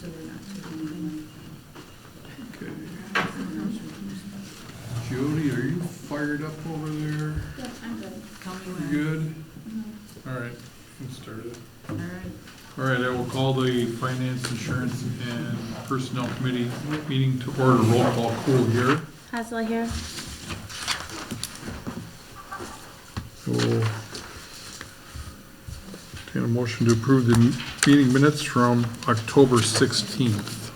So we're not doing Okay. Jody, are you fired up over there? Yeah, I'm good. Tell me You when. good? Mhm. All right, let's start it. All right. All right, I will call the Finance, Insurance, and Personnel Committee meeting to order. Roll call, Cool here. Hasley here. So, take a motion to approve the meeting minutes from October 16th.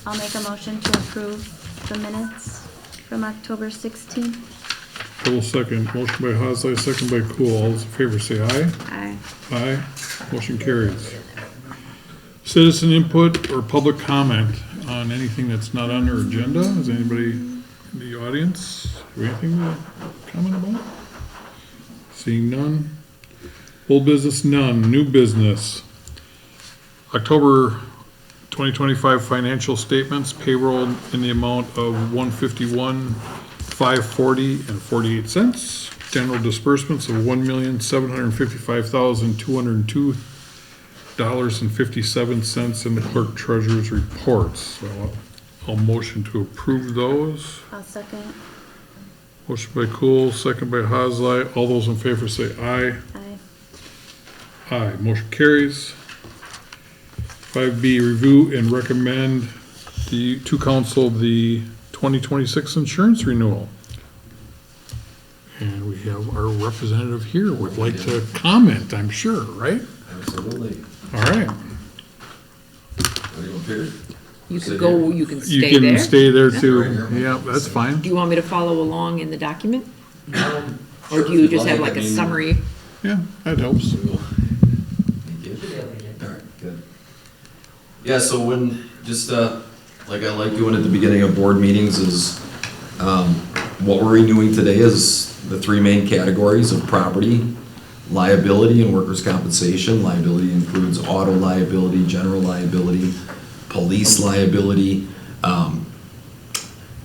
I'll make a motion to approve the minutes from October 16th. I will second. Motion by Hasley, second by Cool. All those in favor say aye. Aye. Aye. Motion carries. Citizen input or public comment on anything that's not on their agenda? Is anybody in the audience have anything to comment about? Seeing none. Old business, none. New business. October 2025 financial statements, payroll in the amount of $151,540.48. General disbursements of $1,755,202.57 in the clerk treasurer's reports. So I'll motion to approve those. I'll second. Motion by Cool, second by Hasley. All those in favor say aye. Aye. Aye. Motion carries. 5B, review and recommend to council the 2026 insurance renewal. And we have our representative here would like to comment, I'm sure, right? Absolutely. All right. Are you up here? You Sit can go, here. you can You stay can there. stay there too. Right here. Yeah, that's fine. Do you want me to follow along in the document? Or Sure, do if you you'd just have like. like I a mean- summary? Yeah, that helps. Thank you. All right, good. Yeah, so when, just like I like doing at the beginning of board meetings is, what we're renewing today is the three main categories of property, liability, and workers' compensation. Liability includes auto liability, general liability, police liability,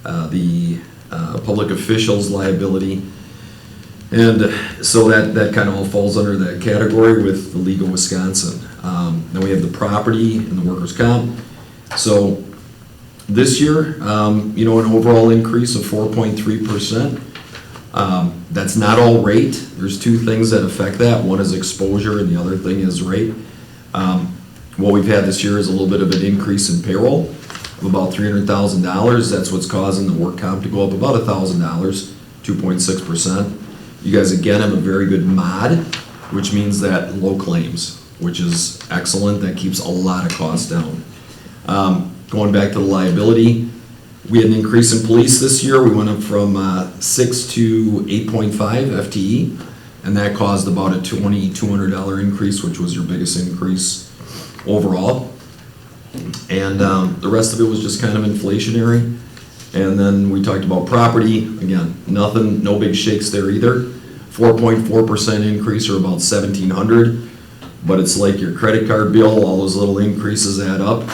the public officials liability. And so that kind of all falls under that category with the League of Wisconsin. Then we have the property and the workers' comp. So this year, an overall increase of 4.3%. That's not all rate. There's two things that affect that. One is exposure and the other thing is rate. What we've had this year is a little bit of an increase in payroll of about $300,000. That's what's causing the work comp to go up about $1,000, 2.6%. You guys again have a very good mod, which means that low claims, which is excellent. That keeps a lot of costs down. Going back to the liability, we had an increase in police this year. We went up from 6 to 8.5 FTE, and that caused about a $2,200 increase, which was your biggest increase overall. And the rest of it was just kind of inflationary. And then we talked about property. Again, nothing, no big shakes there either. 4.4% increase, or about $1,700. But it's like your credit card bill, all those little increases add up.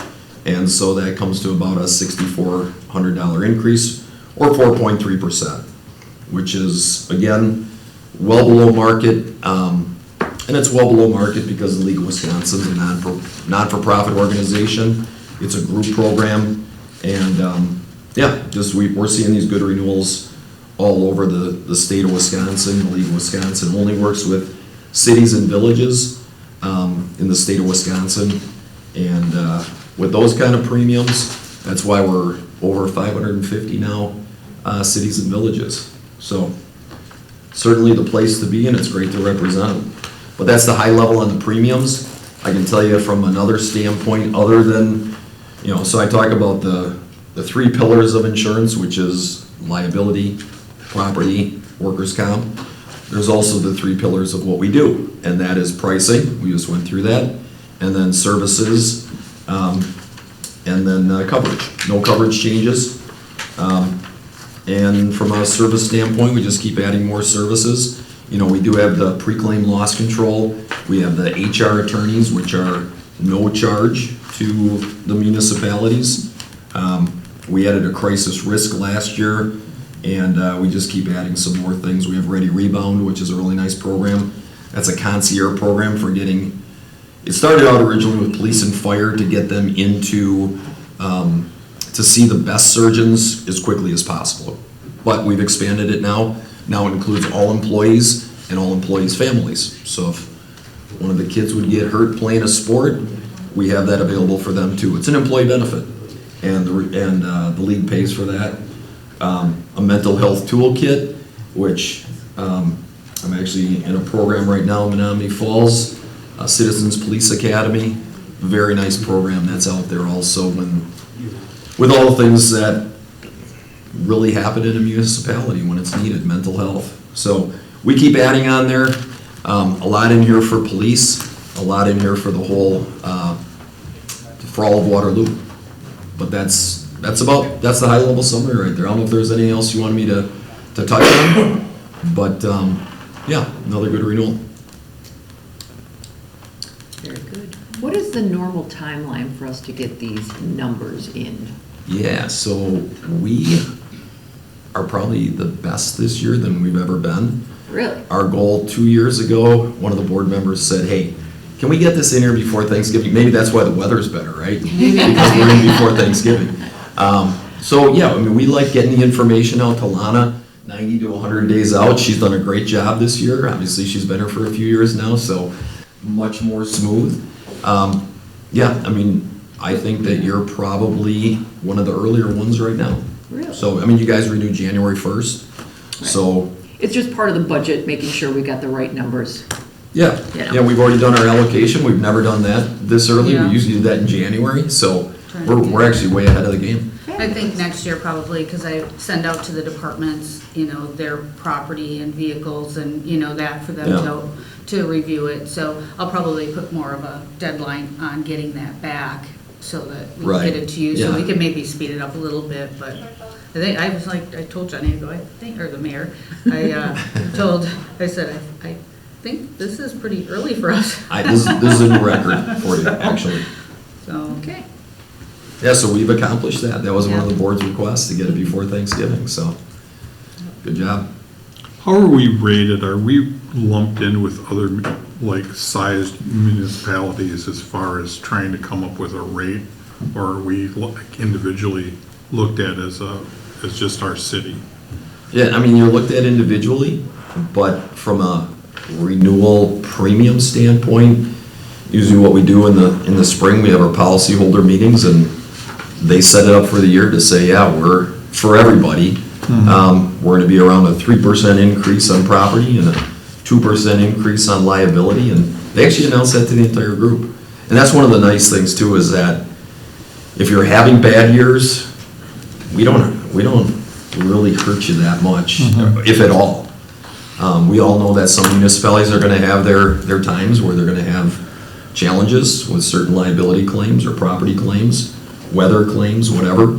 And so that comes to about a $6,400 increase, or 4.3%, which is, again, well below market. And it's well below market because the League of Wisconsin is a non-for-profit organization. It's a group program. And we're seeing these good renewals all over the state of Wisconsin. The League of Wisconsin only works with cities and villages in the state of Wisconsin. And with those kind of premiums, that's why we're over 550 now cities and villages. So certainly the place to be, and it's great to represent them. But that's the high level on the premiums. I can tell you from another standpoint other than, so I talk about the three pillars of insurance, which is liability, property, workers' comp. There's also the three pillars of what we do, and that is pricing. We just went through that. And then services, and then coverage. No coverage changes. And from a service standpoint, we just keep adding more services. We do have the pre-claim loss control. We have the HR attorneys, which are no charge to the municipalities. We added a crisis risk last year, and we just keep adding some more things. We have Ready Rebound, which is a really nice program. That's a concierge program for getting it started out originally with police and fire to get them into, to see the best surgeons as quickly as possible. But we've expanded it now. Now it includes all employees and all employees' families. So if one of the kids would get hurt playing a sport, we have that available for them too. It's an employee benefit, and the league pays for that. A mental health toolkit, which I'm actually in a program right now in Menominee Falls, Citizens Police Academy. Very nice program that's out there also with all the things that really happen in a municipality when it's needed, mental health. So we keep adding on there, a lot in here for police, a lot in here for the whole, for all of Waterloo. But that's the high level summary right there. I don't know if there's anything else you wanted me to touch on, but yeah, another good renewal. Very good. What is the normal timeline for us to get these numbers in? Yeah, so we are probably the best this year than we've ever been. Really? Our goal 2 years ago, one of the board members said, hey, can we get this in here before Thanksgiving? Maybe that's why the weather's better, right? Because we're in before Thanksgiving. So yeah, I mean, we like getting the information out to Lana 90 to 100 days out. She's done a great job this year. Obviously, she's been here for a few years now, so much more smooth. Yeah, I mean, I think that you're probably one of the earlier ones right now. Really? So, I mean, you guys renew January 1st, so. It's just part of the budget, making sure we got the right numbers. Yeah, Yeah. yeah, we've already done our allocation. We've never done that this early. Yeah. We usually do that in January, so Trying to we're actually way ahead of the game. I think next year probably, because I send out to the departments, their property and vehicles and, that for them Yeah. to review it. So I'll probably put more of a deadline on getting that back so that we can Right. get it to you. So we Yeah. can maybe speed it up a little bit, but I was like, I told Johnny, I think, or the mayor, I said, I think this is pretty early for us. This is a new record for you, actually. So, Okay. Yeah, so we've accomplished that. That was one of Yeah. the board's requests, to get it before Thanksgiving, so good job. How are we rated? Are we lumped in with other, like, sized municipalities as far as trying to come up with a rate? Or are we like individually looked at as just our city? Yeah, I mean, you're looked at individually, but from a renewal premium standpoint, usually what we do in the spring, we have our policyholder meetings, and they set it up for the year to say, yeah, we're, for everybody, we're gonna be around a 3% increase on property and a 2% increase on liability, and they actually announced that to the entire group. And that's one of the nice things too, is that if you're having bad years, we don't really hurt you that much, if at all. We all know that some municipalities are gonna have their times where they're gonna have challenges with certain liability claims or property claims, weather claims, whatever.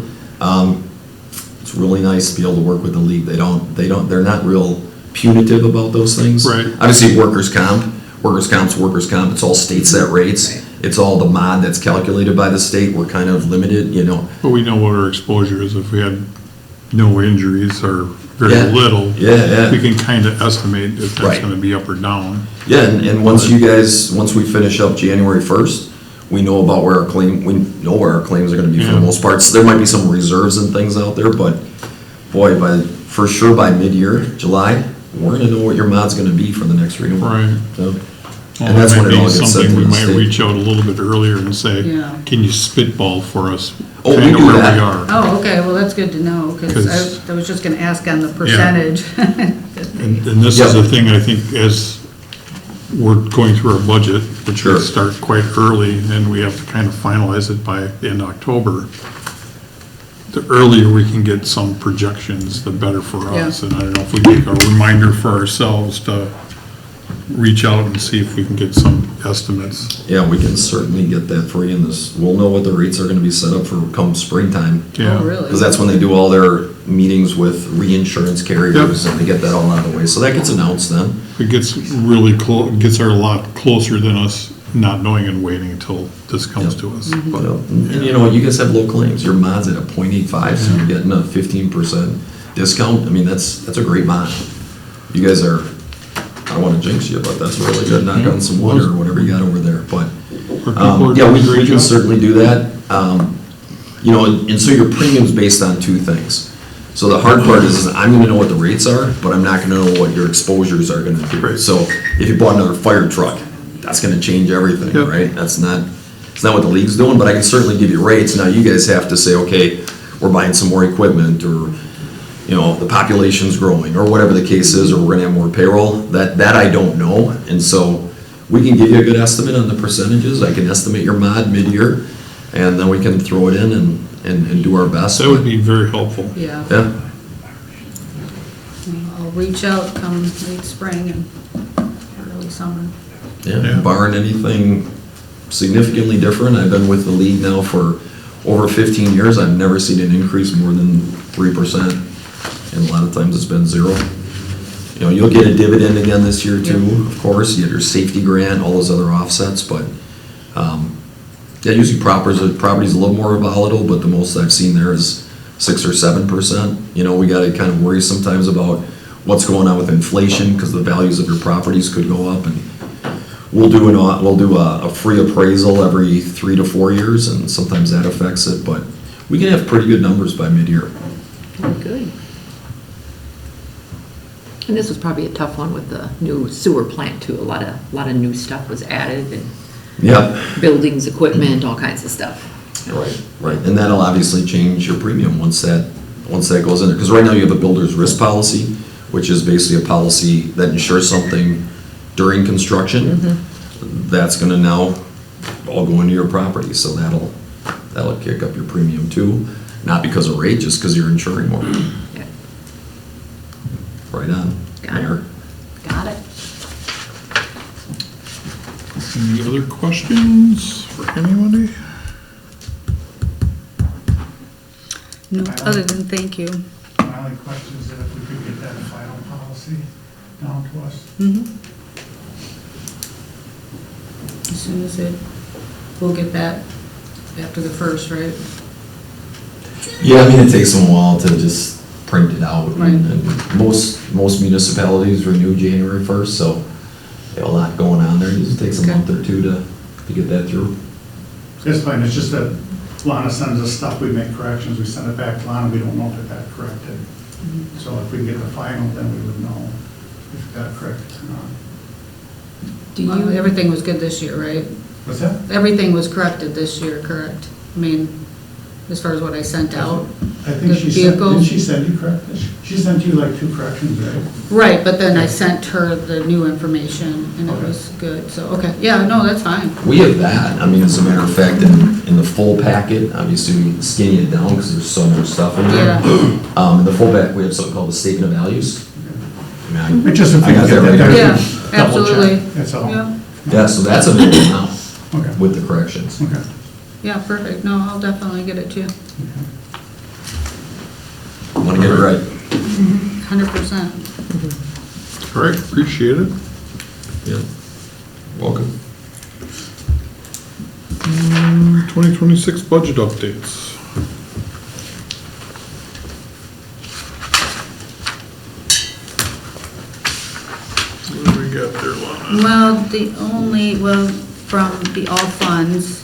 It's really nice to be able to work with the league. They're not real punitive about those things. Right. Obviously, workers' comp's workers' comp, it's all state set rates. Right. It's all the mod that's calculated by the state. We're kind of limited, But we know what our exposure is. If we had no injuries or very Yeah. little, Yeah. we can kind of estimate if that's Right. gonna be up or down. Yeah, and once we finish up January 1st, we know about where our claims are gonna be for the Yeah. most part. So there might be some reserves and things out there, but boy, for sure by mid-year, July, we're gonna know what your mod's gonna be for the next renewal. Right. So, Well, and that's that when might it all be gets set something to we the might state. reach out a little bit earlier and say, Yeah. can you spitball for us? Oh, we kind of do where that. we are? oh, okay, well, that's good to know, because 'Cause- I was just gonna ask on the percentage. And this is Yep. a thing, I think, as we're going through our budget, which Sure. will start quite early, and we have to kind of finalize it by the end of October. The earlier we can get some projections, the better for us. Yeah. And I don't know if we make a reminder for ourselves to reach out and see if we can get some estimates. Yeah, we can certainly get that for you in this. We'll know what the rates are gonna be set up for come springtime. Yeah. Oh, really? Because that's when they do all their meetings with reinsurance carriers, and they get that all out of the way. So that gets announced then. It gets really close, gets her a lot closer than us not knowing and waiting until this comes to us. But, and you know what, you guys have low claims. Your mod's at a 0.85, so you're getting a 15% discount. I mean, that's a great mod. You guys are, I don't want to jinx you, but that's really good. Knock on some wood or whatever you got over there. But where people are Yeah, doing we a great can job. certainly do that. You know, and so your premium's based on two things. So the hard part is I'm gonna know what the rates are, but I'm not gonna know what your exposures are gonna do. Right. So if you bought another fire truck, that's gonna change everything, Yep. right? It's not what the league's doing, but I can certainly give you rates. Now you guys have to say, okay, we're buying some more equipment, or, you know, the population's growing, or whatever the case is, or we're gonna have more payroll. That I don't know, and so we can give you a good estimate on the percentages. I can estimate your mod mid-year, and then we can throw it in and do our best. That would be very helpful. Yeah. Yeah, I'll reach out come late spring and early summer. Yeah. yeah, barring anything significantly different. I've been with the league now for over 15 years. I've never seen an increase more than 3%, and a lot of times it's been 0. You know, you'll get a dividend again this year too, Yep. of course. You get your safety grant, all those other offsets, but, yeah, usually property's a little more volatile, but the most I've seen there is 6 or 7%. You know, we gotta kind of worry sometimes about what's going on with inflation, because the values of your properties could go up, and we'll do a free appraisal every 3 to 4 years, and sometimes that affects it, but we can have pretty good numbers by mid-year. Good. And this was probably a tough one with the new sewer plant too. A lot of new stuff was added, and Yep. buildings, equipment, all kinds of stuff. Right, and that'll obviously change your premium once that goes in there, because right now you have a builder's risk policy, which is basically a policy that insures something during construction. That's gonna now all go into your property, so that'll kick up your premium too, not because of rate, just because you're insuring more. Yeah. Right on. Got it. Mayor. Got it. Any other questions for anybody? No, other than thank you. My only question is if we could get that final policy down to us. As soon as we'll get that after the first, right? Yeah, I mean, it takes them a while to just print it out. Right. And most municipalities renew January 1st, so they have a lot going on there. It just takes a Okay. month or two to get that through. It's fine, it's just that Lana sends us stuff, we make corrections, we send it back to Lana, we don't know if it got corrected. So if we can get the final, then we would know if it got corrected or not. Do Well, you, everything was good this year, right? What's that? Everything was corrected this year, correct? I mean, as far as what I sent out. I think The she sent, vehicle? didn't she send you corrections? She sent you like 2 corrections, right? Right, but then I sent her the new information and it Okay. was good, so, okay, yeah, no, that's fine. We have that. I mean, as a matter of fact, in the full packet, obviously we skinny it down because there's so much stuff in there. Yeah. In the full packet, we have something called the statement of values. I mean, It's just if I we got can get that that. right Yeah, double check. absolutely. That's all. Yeah, Yeah, so that's available now Okay. with the corrections. Okay. yeah, perfect. No, I'll definitely get it to you. I want to get it right. 100%. All right, appreciate it. Yeah. Welcome. 2026 budget updates. What do we got there, Lana? Well, from the all funds,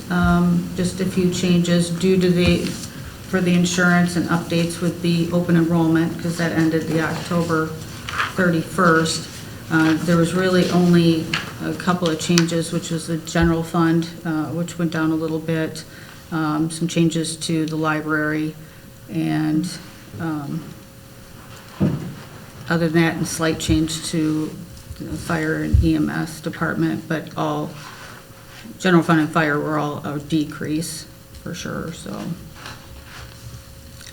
just a few changes due to for the insurance and updates with the open enrollment, because that ended the October 31st. There was really only a couple of changes, which was the general fund, which went down a little bit, some changes to the library, and other than that, a slight change to the fire and EMS department, but all, general fund and fire were all a decrease, for sure, so.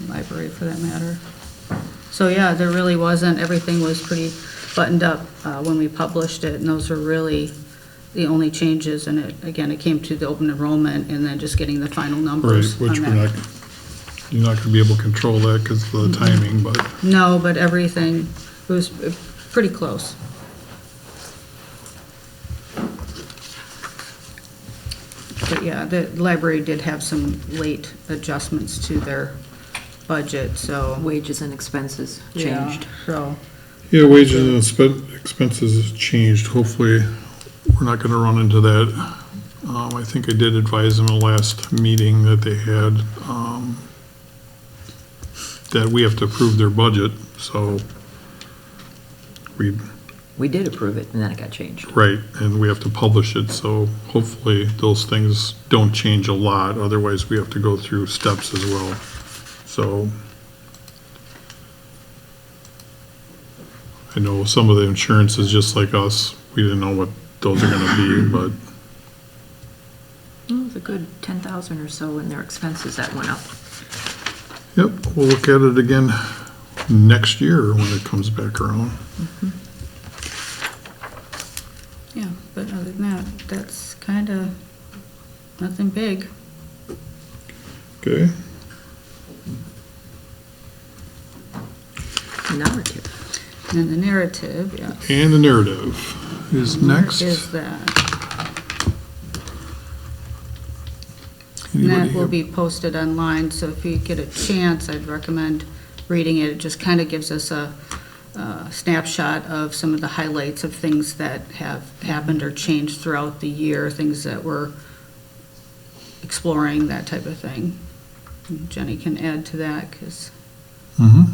Library, for that matter. So, yeah, there really wasn't, everything was pretty buttoned up when we published it, and those were really the only changes, and it came to the open enrollment, and then just getting the final Right, numbers which on that. you're not gonna be able to control that because of the timing, but No, but everything was pretty close. But yeah, the library did have some late adjustments to their budget, so. wages and expenses changed? Yeah, so, yeah, wages and expenses has changed. Hopefully, we're not gonna run into that I think I did advise them in the last meeting that they had, that we have to approve their budget, so We did approve it, and then it got changed. right, and we have to publish it, so hopefully those things don't change a lot, otherwise we have to go through steps as well, so. I know some of the insurance is just like us, we didn't know what those are gonna be, but, It was a good 10,000 or so in their expenses that went up. yep, we'll look at it again next year when it comes back around. Yeah, but other than that, that's kind of nothing big. Okay, Narrative. And then the narrative, yeah. and the narrative is next. Is that. And Anybody that will have- be posted online, so if you get a chance, I'd recommend reading it. It just kind of gives us a snapshot of some of the highlights of things that have happened or changed throughout the year, things that we're exploring, that type of thing. And Jenny can add to that, because, Mhm.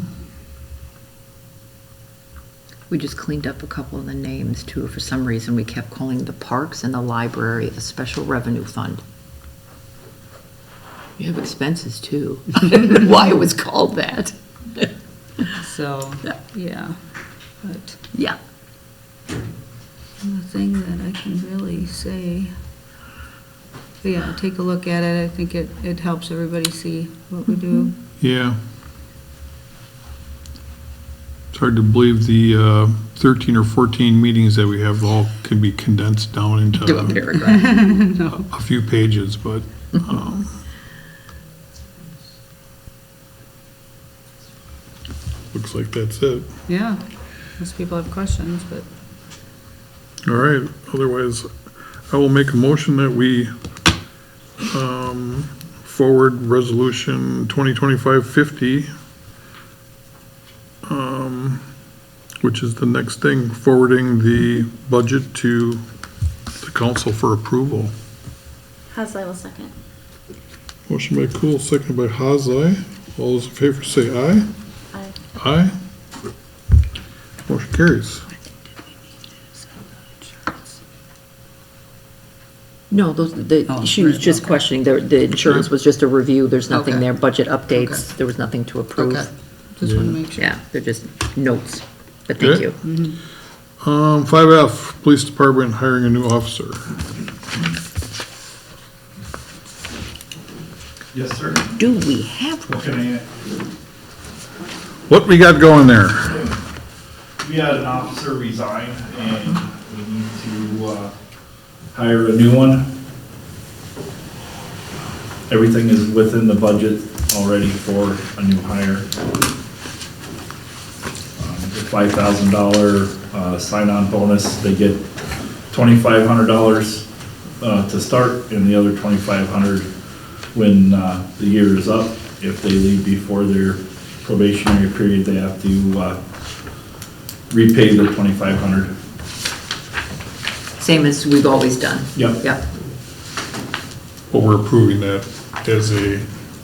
We just cleaned up a couple of the names too. For some reason, we kept calling the parks and the library a special revenue fund. You have expenses too. I don't know why it was called that. so, yeah. But Yeah. nothing that I can really say. But yeah, take a look at it. I think it helps everybody see what we do. Yeah. It's hard to believe the 13 or 14 meetings that we have all can be condensed down into Do a paragraph. a few pages, but, looks like that's it. Yeah, unless people have questions, but All right, otherwise, I will make a motion that we forward resolution 2025-50, which is the next thing, forwarding the budget to the council for approval. Hasley will second. Motion by Cool, second by Hasley. All those in favor say aye. Aye. Aye. Motion carries. No, she was just questioning, the insurance was just a review, there's nothing Okay. there, budget updates, Okay. there was nothing to approve. okay. Just want to make sure. Yeah, they're just notes, but thank Okay. you. 5F, Police Department hiring a new officer. Yes, sir. Do we have one? Looking at, What we got going there? we had an officer resign and we need to hire a new one. Everything is within the budget already for a new hire. The $5,000 sign-on bonus, they get $2,500 to start and the other $2,500 when the year is up. If they leave before their probationary period, they have to repay the $2,500. Same as we've always done. Yep. Yep, But we're approving that as a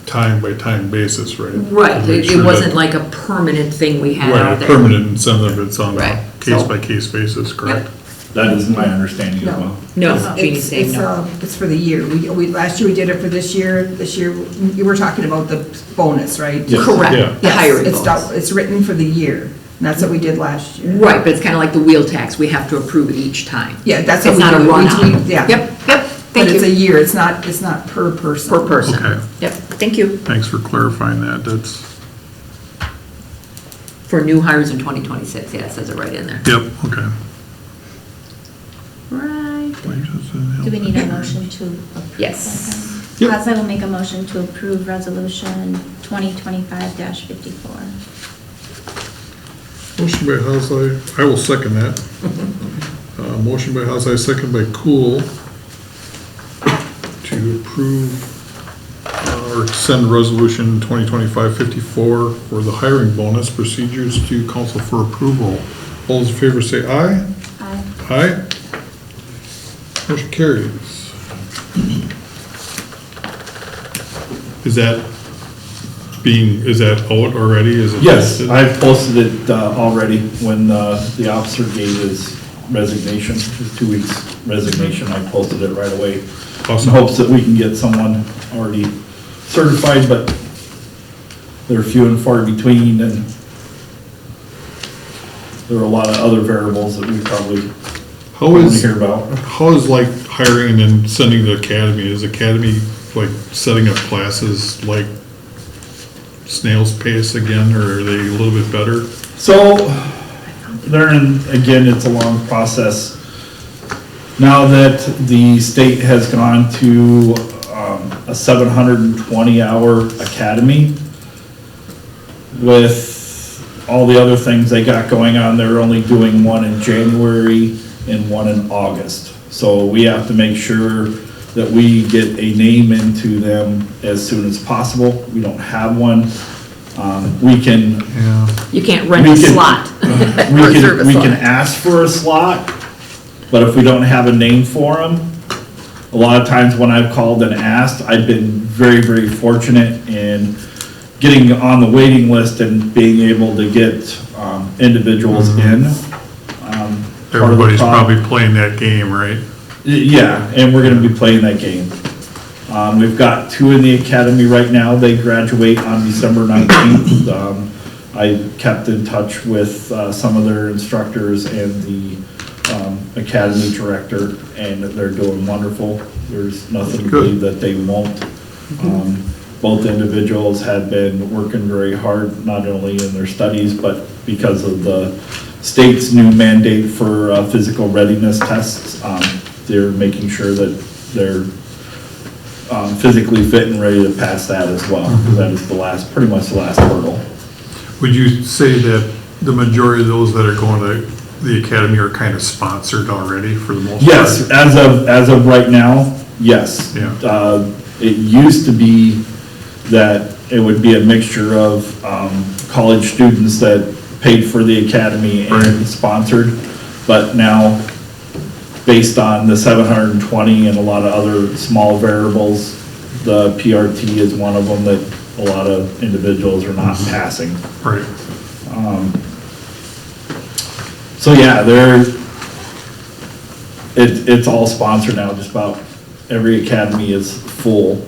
time-by-time basis, right? right, To make it sure wasn't that- like a permanent thing we had Right, out a there. permanent incentive, it's on a Right, so- case-by-case basis, correct? That is my understanding as well. No, Jeannie's saying no. It's for the year. Last year we did it for this year. This year, you were talking about the bonus, right? Yes. Yeah. Correct, the Yes, hiring it's bonus. It's written for the year, and that's what we did last year. Right, but it's kind of like the wheel tax, we have to approve it each time. Yeah, that's what It's we not a do. run-on. Yeah. Yep, But thank it's a you. year, it's not per person. Per person. Okay. Yep, thank you. Thanks for clarifying that, that's, For new hires in 2026, yeah, it says it right in there. yep, okay. Right. Do Do we need a motion to approve? Yes. Yep. Hasley will make a motion to approve resolution 2025-54. Motion by Hasley, I will second that. Motion by Hasley, second by Cool, to approve or send resolution 2025-54 for the hiring bonus procedures to council for approval. All those in favor say aye. Aye. Aye. Motion carries. is that out already? Is it Yes, posted? I've posted it already when the officer gave his resignation, his 2 weeks resignation. I posted it right away. In Awesome. hopes that we can get someone already certified, but they're few and far between, and there are a lot of other variables that we probably How want to is, hear about. how is like hiring and then sending to academy? Is academy like setting up classes like snail's pace again, or are they a little bit better? So, again, it's a long process. Now that the state has gone to a 720-hour academy, with all the other things they got going on, they're only doing one in January and one in August. So we have to make sure that we get a name into them as soon as possible. We don't have one. We can Yeah. You can't rent a We can- slot. We Or can, service we slot. can ask for a slot, but if we don't have a name for them, a lot of times when I've called and asked, I've been very, very fortunate in getting on the waiting list and being able to get individuals in. Part of the Everybody's problem- probably playing that game, right? Yeah, and we're gonna be playing that game. We've got 2 in the academy right now. They graduate on December 19th. I kept in touch with some of their instructors and the academy director, and they're doing wonderful. There's nothing to Good. believe that they won't. Both individuals have been working very hard, not only in their studies, but because of the state's new mandate for physical readiness tests. They're making sure that they're physically fit and ready to pass that as well, because that is pretty much the last hurdle. Would you say that the majority of those that are going to the academy are kind of sponsored already for the most part? Yes, as of right now, yes. Yeah. It used to be that it would be a mixture of college students that paid for the academy and Right. sponsored, but now, based on the 720 and a lot of other small variables, the PRT is one of them that a lot of individuals are not passing. Right. So yeah, it's all sponsored now, just about every academy is full,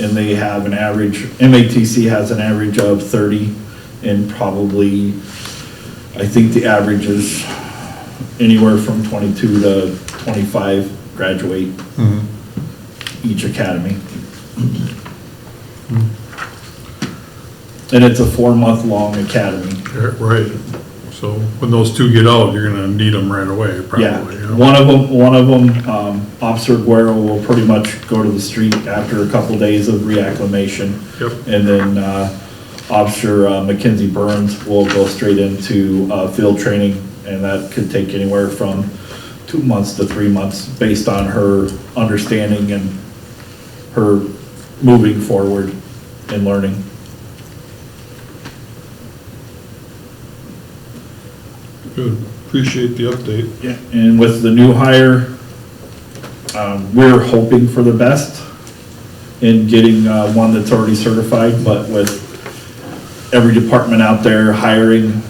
and they have an average, MATC has an average of 30, and probably, I think the average is anywhere from 22 to 25 graduate each academy. And it's a 4-month-long academy. Yeah, right. So when those 2 get out, you're gonna need them right away, Yeah, probably. you know? one of them, Officer Guerrero will pretty much go to the street after a couple days of reacclimation. Yep. And then, Officer Mackenzie Burns will go straight into, field training, and that could take anywhere from 2 months to 3 months, based on her understanding and her moving forward and learning. Good. Appreciate the update. Yeah, and with the new hire, we're hoping for the best in getting one that's already certified, but with every department out there hiring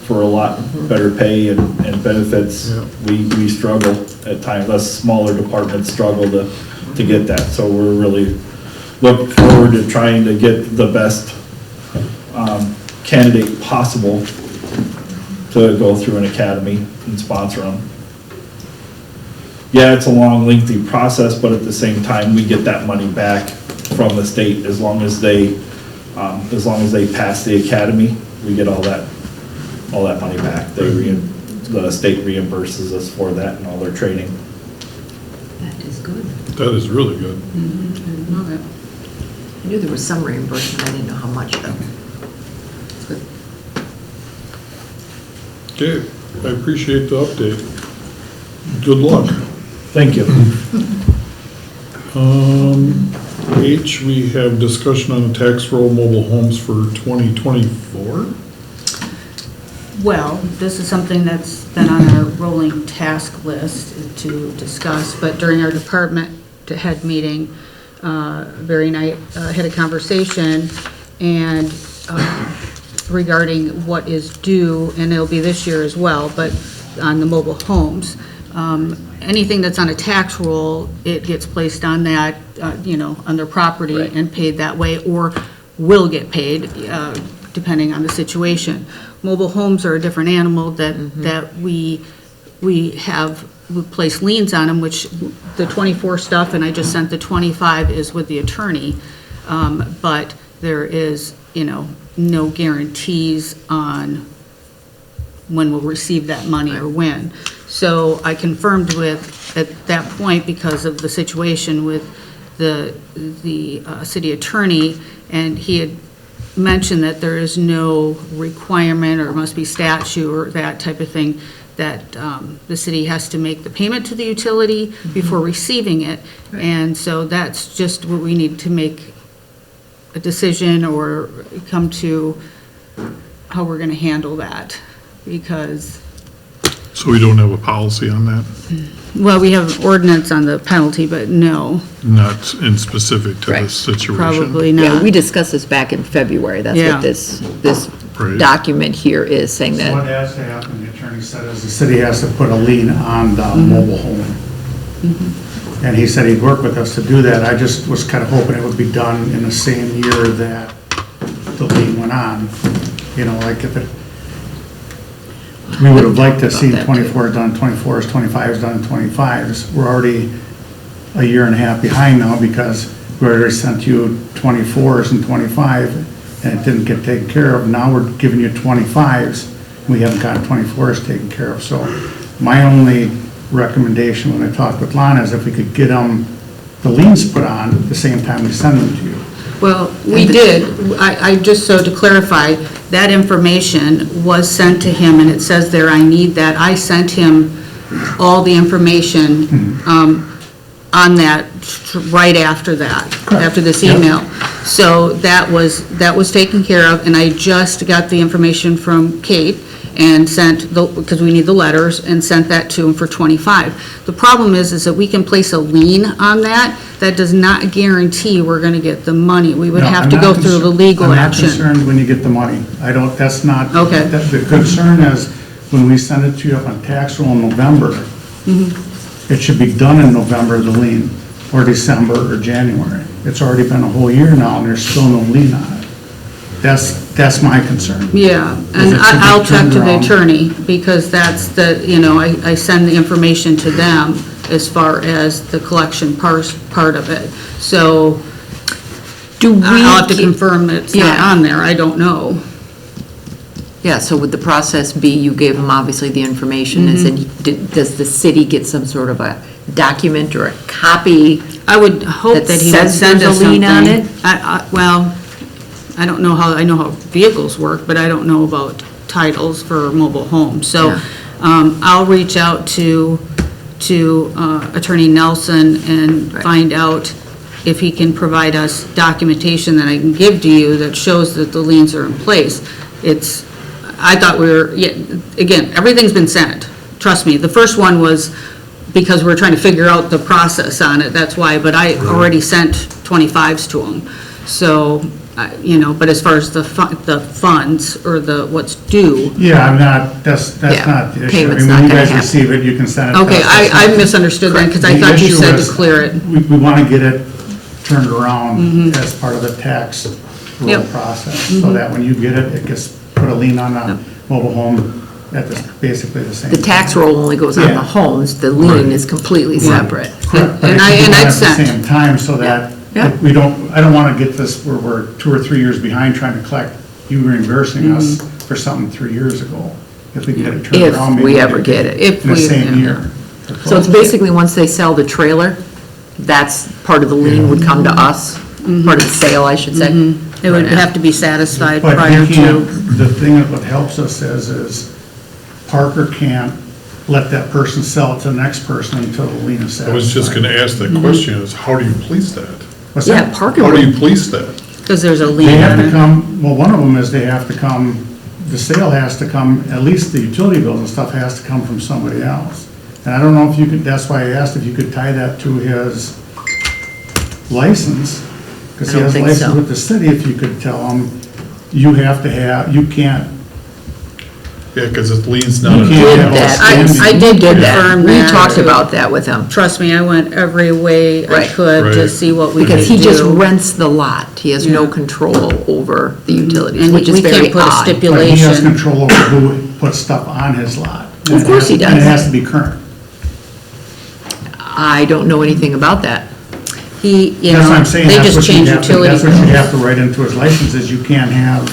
for a lot better pay and benefits, Yeah. we struggle at times. Us smaller departments struggle to get that, so we're really looking forward to trying to get the best candidate possible to go through an academy and sponsor them. Yeah, it's a long, lengthy process, but at the same time, we get that money back from the state as long as they pass the academy. We get all that money back. The state reimburses us for that and all their training. That is good. That is really good. I knew there was some reimbursement, I didn't know how much though. It's good. Okay, I appreciate the update. Good luck. Thank you. H, we have discussion on the tax roll mobile homes for 2024. Well, this is something that's been on our rolling task list to discuss, but during our department head meeting, Barry and I had a conversation and regarding what is due, and it'll be this year as well, but on the mobile homes. Anything that's on a tax roll, it gets placed on that, on their property and paid that way, or will get paid, depending on the situation. Mobile homes are a different animal that we place liens on them, which the 24 stuff, and I just sent the 25 is with the attorney, but there is, no guarantees on when we'll receive that money or when. So I confirmed at that point, because of the situation with the city attorney, and he had mentioned that there is no requirement or must be statute or that type of thing, that the city has to make the payment to the utility before receiving it. And so that's just what we need to make a decision or come to how we're going to handle that, because... So we don't have a policy on that? Well, we have an ordinance on the penalty, but no, Not in specific to Right. this situation? probably Yeah, not. we discussed this back in February. That's Yeah. what this Right. document here is saying So what that. has to happen, the attorney said, is the city has to put a lien on the mobile home. And he said he'd work with us to do that. I just was kind of hoping it would be done in the same year that the lien went on. Like if it, we would have liked to see About that, too. 24 done, 24s, 25s done, 25s. We're already a year and a half behind now because we already sent you 24s and 25, and it didn't get taken care of. Now we're giving you 25s. We haven't gotten 24s taken care of. So my only recommendation when I talked with Lana is if we could get them, the liens put on at the same time we send them to you. Well, we did, I just, so to clarify, that information was sent to him, and it says there, I need that. I sent him all the information on that right after that, after this email. So that was taken care of, and I just got the information from Kate and sent, because we need the letters, and sent that to him for 25. The problem is that we can place a lien on that. That does not guarantee we're going to get the money. We would No, have I'm to not go through the legal I'm action. not concerned when you get the money. That's not. Okay. The concern is when we send it to you up on tax roll in November, Mm-hmm. it should be done in November, the lien, or December or January. It's already been a whole year now and there's still no lien on it. That's my concern. Yeah, and If it should be I'll check turned to the around. attorney, because that's the, I send the information to them as far as the collection part of it. So Do we? I'll have to confirm that it's not Yeah. on there, I don't know. Yeah, so would the process be, you gave them obviously the information, and said, does the city get some sort of a document or a copy? I would hope That that he would says send there's us a lien on something. it? Well, I don't know I know how vehicles work, but I don't know about titles for mobile homes. So Yeah. I'll reach out to Attorney Nelson and Right. find out if he can provide us documentation that I can give to you that shows that the liens are in place. I thought again, everything's been sent, trust me. The first one was because we're trying to figure out the process on it, that's why, but I already sent 25s to him. So, but as far as the funds or what's due, Yeah, that's Yeah, not the issue. payment's I mean, not when you gonna guys happen. receive it, you can send it to us. okay, That's I not- misunderstood then, because I The thought you issue said to is clear it. We want to get it turned around as part of the tax roll Yep. process, so that when you get it, it gets put a lien on a mobile home at basically the same. The tax roll only goes on Yeah. the homes, the lien is completely separate. Correct, but And it I- should be and done I'd at the sent. same time, so that Yeah. I don't want to get this where we're 2 or 3 years behind trying to collect, you reimbursing us for something 3 years ago. If we get it turned If around. we maybe ever get it. If In the we- same yeah. year. So it's basically, once they sell the trailer, that's part of the lien would come to us, part of the sale, I should say. It would have to be satisfied But prior we can't, to, the thing that what helps us is Parker can't let that person sell it to the next person until the lien is satisfied. I was just gonna ask that question, is how do you police that? What's Yeah, that? Parker How do you would, police that? because there's a They lien have on to it. come, well, one of them is they have to come, the sale has to come, at least the utility bills and stuff has to come from somebody else. And I don't know if you could, that's why I asked if you could tie that to his license, because he I don't has a think license so. with the city, if you could tell him, you have to have, you can't, Yeah, because it liens not. You on- can't Did have that. outstanding. I did Did confirm that. that. We talked about that with him. Trust me, I went every way I Right. could to Right. see what we could do. Because he just rents the lot. He has no Yeah. control over the utilities, And which is we very can't put a odd. but he has stipulation. control over who puts stuff on his lot. Of course he And it does. has to be current. I don't know anything about that. He, you That's what know, I'm saying, they that's just what you changed have to, utility. that's what you have to write into his license, is you can't have,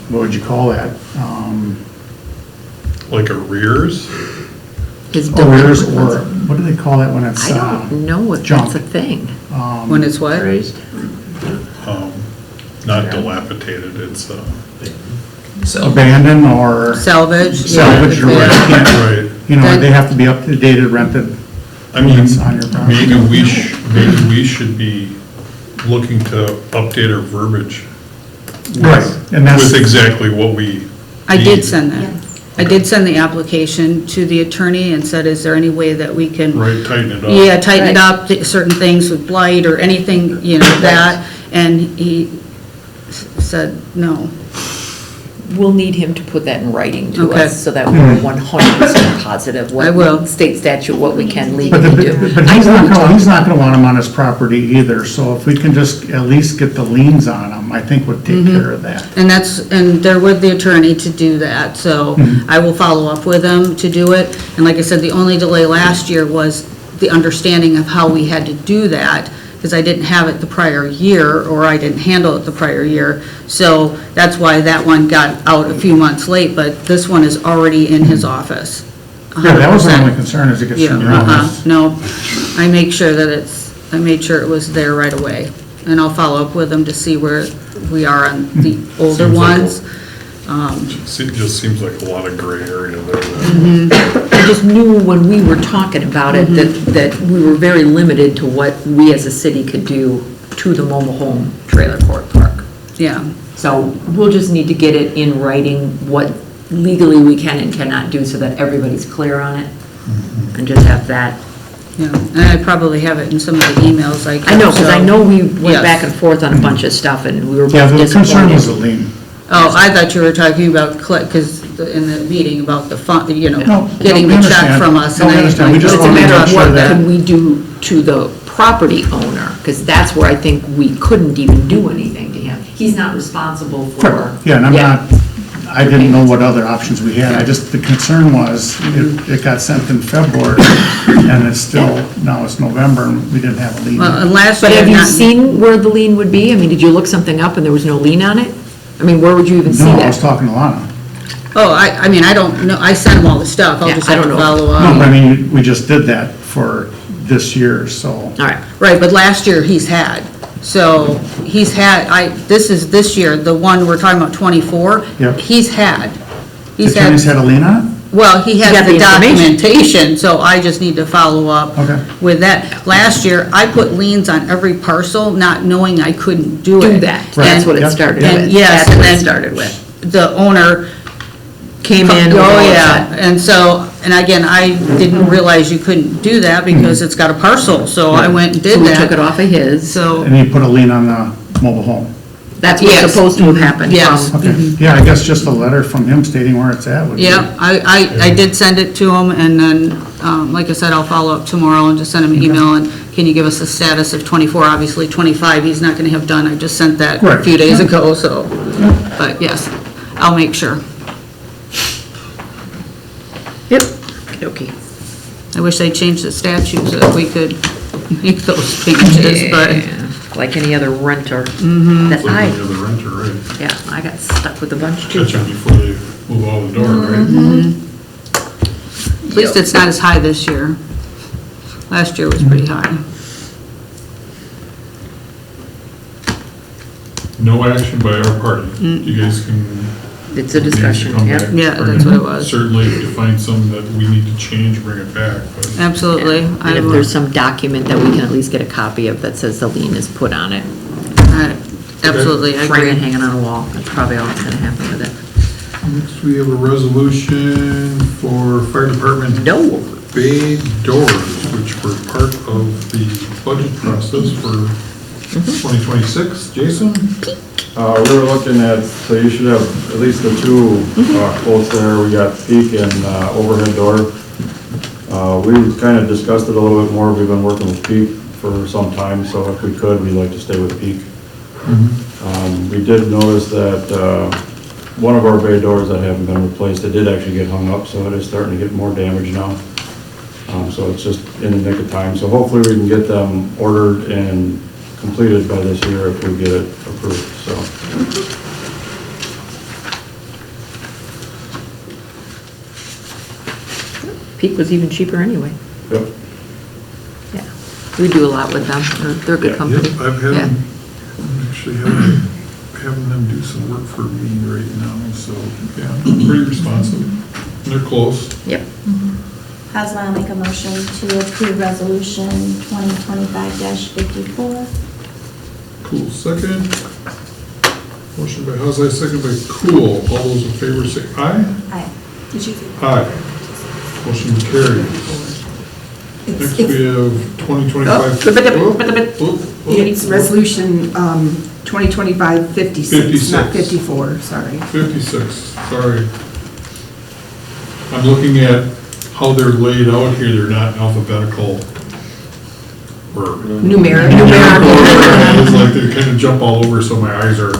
what would you call that? Like arrears? His Arrears, or, delinquents. what do they call that when it's, I don't know if junk. that's a thing. When it's what? Not dilapidated, it's, So, abandoned or Salvage. yeah. salvage, or what, you can't, right. you know, Then- they have to be up to date, rented. I mean, units on your property. maybe we should be looking to update our verbiage. Right, and that's. With exactly what we I did need. send that. I did send the application to the attorney and said, is there any way that we can? Right, tighten it up. Yeah, tighten it up, certain things with blight or anything, you know, that, and he said, no. We'll need him to put that in writing to Okay. us so that we're 100% positive I will. what state statute, what we can But legally do. but I he's know not we gonna, talked he's not about gonna want them on his property either, so if we can just at least get the liens on them, I think would take care of that. And and they're with the attorney to do that, so I will follow up with them to do it. And like I said, the only delay last year was the understanding of how we had to do that, because I didn't have it the prior year, or I didn't handle it the prior year. So that's why that one got out a few months late, but this one is already in his office. Yeah, that was the 100%. only concern, is it gets Yeah, in your office. no, I make sure that I made sure it was there right away. And I'll follow up with them to see where we are on the older Seems like ones. It just seems like a lot of gray area there. I just knew when we were talking about it that we were very limited to what we as a city could do to the mobile home trailer court park. Yeah, So we'll just need to get it in writing, what legally we can and cannot do, so that everybody's clear on it. And just have that. yeah, and I probably have it in some of the emails I got. I know, because I so- know we went Yes. back and forth on a bunch of stuff, and we were Yeah, both the concern was the disappointed. lien. Oh, I thought you were talking about, because in the meeting about the fund, you know, No, getting we the check understand. from us. No, we and I- understand. We like, just It's a wanted to matter make of sure what that- can we do to the property owner, because that's where I think we couldn't even do anything to him. He's not responsible for. Yeah, and I'm not, I didn't know what other options we had, the concern was, it got sent in February, and it's still, now it's November, and we didn't have a lien. Well, and last year. But have you not- seen where the lien would be? I mean, did you look something up and there was no lien on it? I mean, where would you even see No, I was that? talking to Lana. Oh, I mean, I don't know, I sent them all the stuff, I'll Yeah, just I have to don't know. follow No, but I up. mean, we just did that for this year, so. All right. Right, but last year he's had, so he's had, this is this year, the one we're talking about 24. Yep. He's had. The He's attorneys had had, a lien on well, he got has the the information. documentation, so I just need to follow up Okay. with that. Last year, I put liens on every parcel, not knowing I couldn't do it. Do that. That's what it Yep. started And with. yes, That's and what it then started with. the owner Came in with all Oh, of yeah, that. and so, and again, I didn't realize you couldn't do that because it's got a parcel, so I went and So did we that. took it off of his. So, and he put a lien on the mobile home. That's what's Yes. supposed to have happened. Yes. from- Okay, yeah, I guess just a letter from him stating where it's at would be. yeah, I did send it to him, and then, like I said, I'll follow up tomorrow and just send him an email, and can you give us the status of 24? Obviously, 25, he's not gonna have done, I just sent that a Right. few days ago, so, but yes, I'll make sure. Yep. Okay. I wish they changed the statute so that we could make those changes, but. Yeah, like any other renter. Mm-hmm. That Like I, any other renter, right? yeah, I got stuck with a bunch too. Catch them before they move out the door, right? At least it's not as high this year. Last year was pretty high. No action by our party. You guys can. It's a discussion, come yeah. back, Yeah, bring that's what it was. Certainly, if you find some that we need to change, bring it back, but. Absolutely. I And if will- there's some document that we can at least get a copy of that says the lien is put on it. Absolutely, I Frame it agree. hanging on a wall, that's probably all that's gonna happen with it. Next, we have a resolution for fire department No. bay doors, which which were part of the budget process for 2026. Jason? We were looking at, so you should have at least the two quotes there. We got peak and overhead door. We kind of discussed it a little bit more. We've been working with peak for some time, so if we could, we'd like to stay with peak. We did notice that one of our bay doors that haven't been replaced, it did actually get hung up, so it is starting to get more damage now. So it's just in the nick of time. So hopefully we can get them ordered and completed by this year if we get it approved, so. Peak was even cheaper anyway. Yep. Yeah, we do a lot with them. They're a good company. Yep, I've had Yeah. them, actually having them do some work for me right now, so, yeah, pretty responsive. And they're close. Yep. Haslam, I'll make a motion to approve resolution 2025-54. Cool, second. Motion by Haslai, second by Cool. All those in favor say aye. Aye. Aye. Motion carries. Next we have 2025. It's resolution 2025-56, not 54, sorry. 56, sorry. I'm looking at how they're laid out here, they're not alphabetical or Numerical. It's like they kind of jump all over, so my eyes are.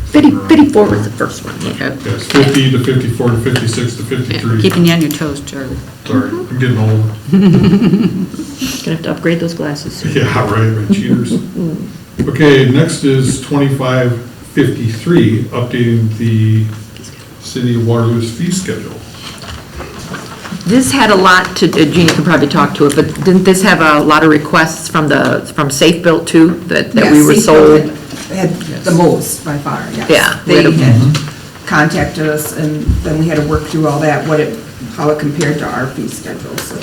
54 was the first one, yeah. Yes, 50 to 54 to 56 to 53. Keeping you on your toes, Charlie. Sorry, I'm getting old. Gonna have to upgrade those glasses soon. Yeah, right, my cheaters. Okay, next is 2553, updating the City of Waterloo's fee schedule. This had a lot to, Jeannie could probably talk to it, but didn't this have a lot of requests from Safe Built too, that we were Yes, sold? Had the most by far, yes. Yeah, we They had a- had contacted us, and then we had to work through all that, how it compared to our fee schedule, so.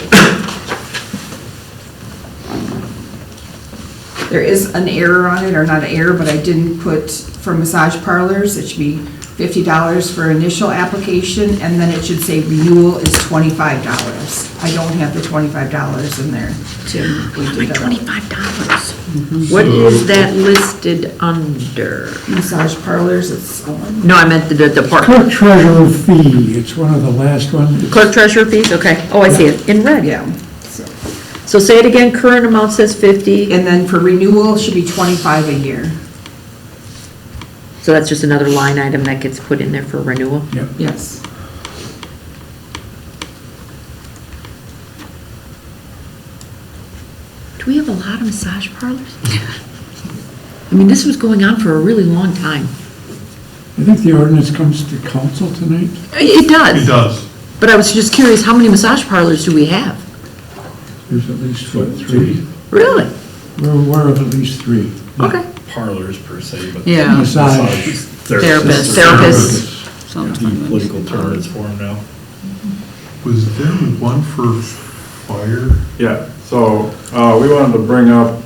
There is an error on it, or not an error, but I didn't put, for massage parlors, it should be $50 for initial application, and then it should say renewal is $25. I don't have the $25 in there, Tim. We did that. $25. What is that listed under? Massage parlors, it's, No, I meant the department. Clerk treasurer fee, it's one of the last ones. Clerk treasurer fees, okay. Oh, I see it, in red. yeah, so. So say it again, current amount says 50, And then for renewal, should be 25 a year. so that's just another line item that gets put in there for renewal? Yep. Yes. Do we have a lot of massage parlors? I mean, this was going on for a really long time. I think the ordinance comes to council tonight. It does. It does. But I was just curious, how many massage parlors do we have? There's at least, what, three? Really? We're aware of at least three. Okay. Parlors per se, but. Yeah. Massage. Therapists. The political term is for them now. Was there one for fire? Yeah, so we wanted to bring up,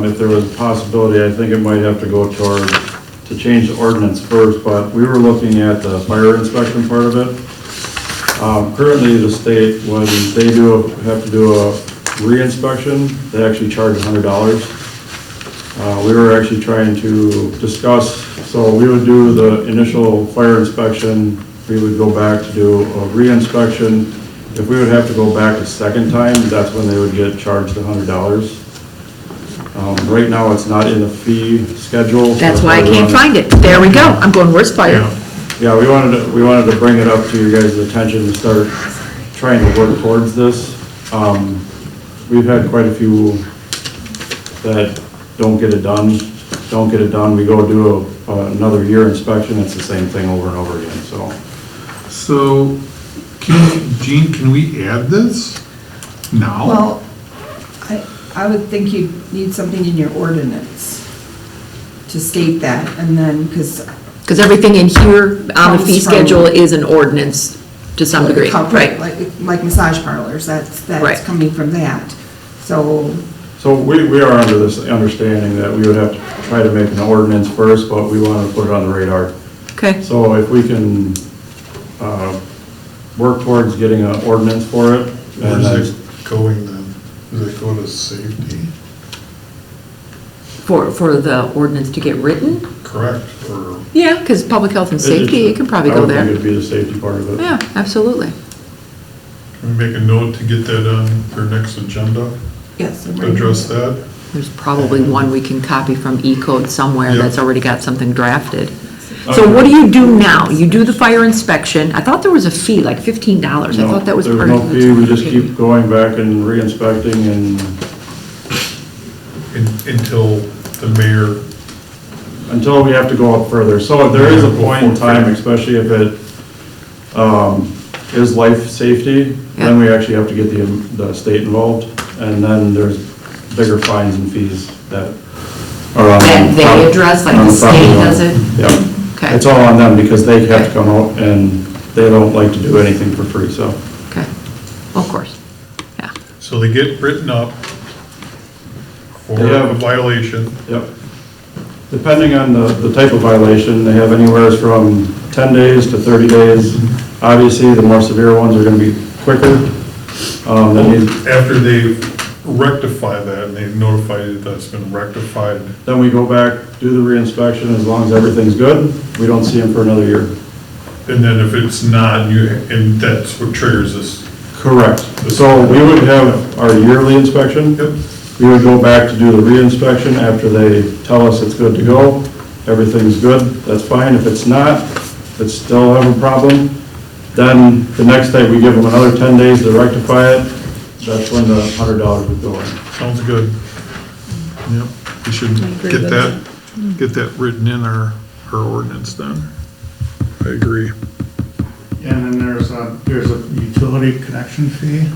if there was a possibility, I think it might have to go toward, to change the ordinance first, but we were looking at the fire inspection part of it. Currently, the state, when they have to do a re-inspection, they actually charge $100. We were actually trying to discuss, so we would do the initial fire inspection, we would go back to do a re-inspection. If we would have to go back a second time, that's when they would get charged the $100. Right now, it's not in the fee schedule. That's why I can't find it. There we go. I'm going, where's fire? Yeah, we wanted to bring it up to your guys' attention to start trying to work towards this. We've had quite a few that don't get it done. We go do another year inspection, it's the same thing over and over again, so. So, Gene, can we add this now? Well, I would think you'd need something in your ordinance to state that, and then, because. Because everything in here on the fee Comes from- schedule is an ordinance to some degree, right? Like massage parlors, that's Right. coming from that, so. So we are under this understanding that we would have to try to make an ordinance first, but we want to put it on the radar. Okay. So if we can work towards getting an ordinance for it. And Where's it going then? Does it go to with safety, For the ordinance to get written? correct, or Yeah, because public health and safety, it could probably go I would there. think it'd be the safety part of it. Yeah, absolutely. can we make a note to get that on their next agenda, Yes. I'm to ready. address that? There's probably one we can copy from E-code somewhere Yeah. that's already got something drafted. So what do you do now? You do the fire inspection. I thought there was a fee, like $15. I No, thought that was there's part no of fee, we it. just keep going back and re-inspecting and Until the mayor, until we have to go up further. So if there is a point in time, especially if it is life safety, then we actually have to get the state involved, and then there's bigger fines and fees that are on. That they address, like the state does it? Yep. Okay. It's all on them because they have to come out and they don't like to do anything for free, so. Okay, of course, yeah. so they get written up for They have- a violation, Yep. Depending on the type of violation, they have anywhere from 10 days to 30 days. Obviously, the more severe ones are gonna be quicker. after they rectify that, and they've notified that it's been rectified, Then we go back, do the reinspection, as long as everything's good, we don't see them for another year. and then if it's not, and that's what triggers this. Correct. So we would have our yearly inspection. Yep. We would go back to do the reinspection after they tell us it's good to go. Everything's good, that's fine. If it's not, if it's still have a problem, then the next day we give them another 10 days to rectify it. That's when the $100 would go in. Sounds good. Yep, we should get that written in our ordinance then. I agree. And then there's a utility connection fee,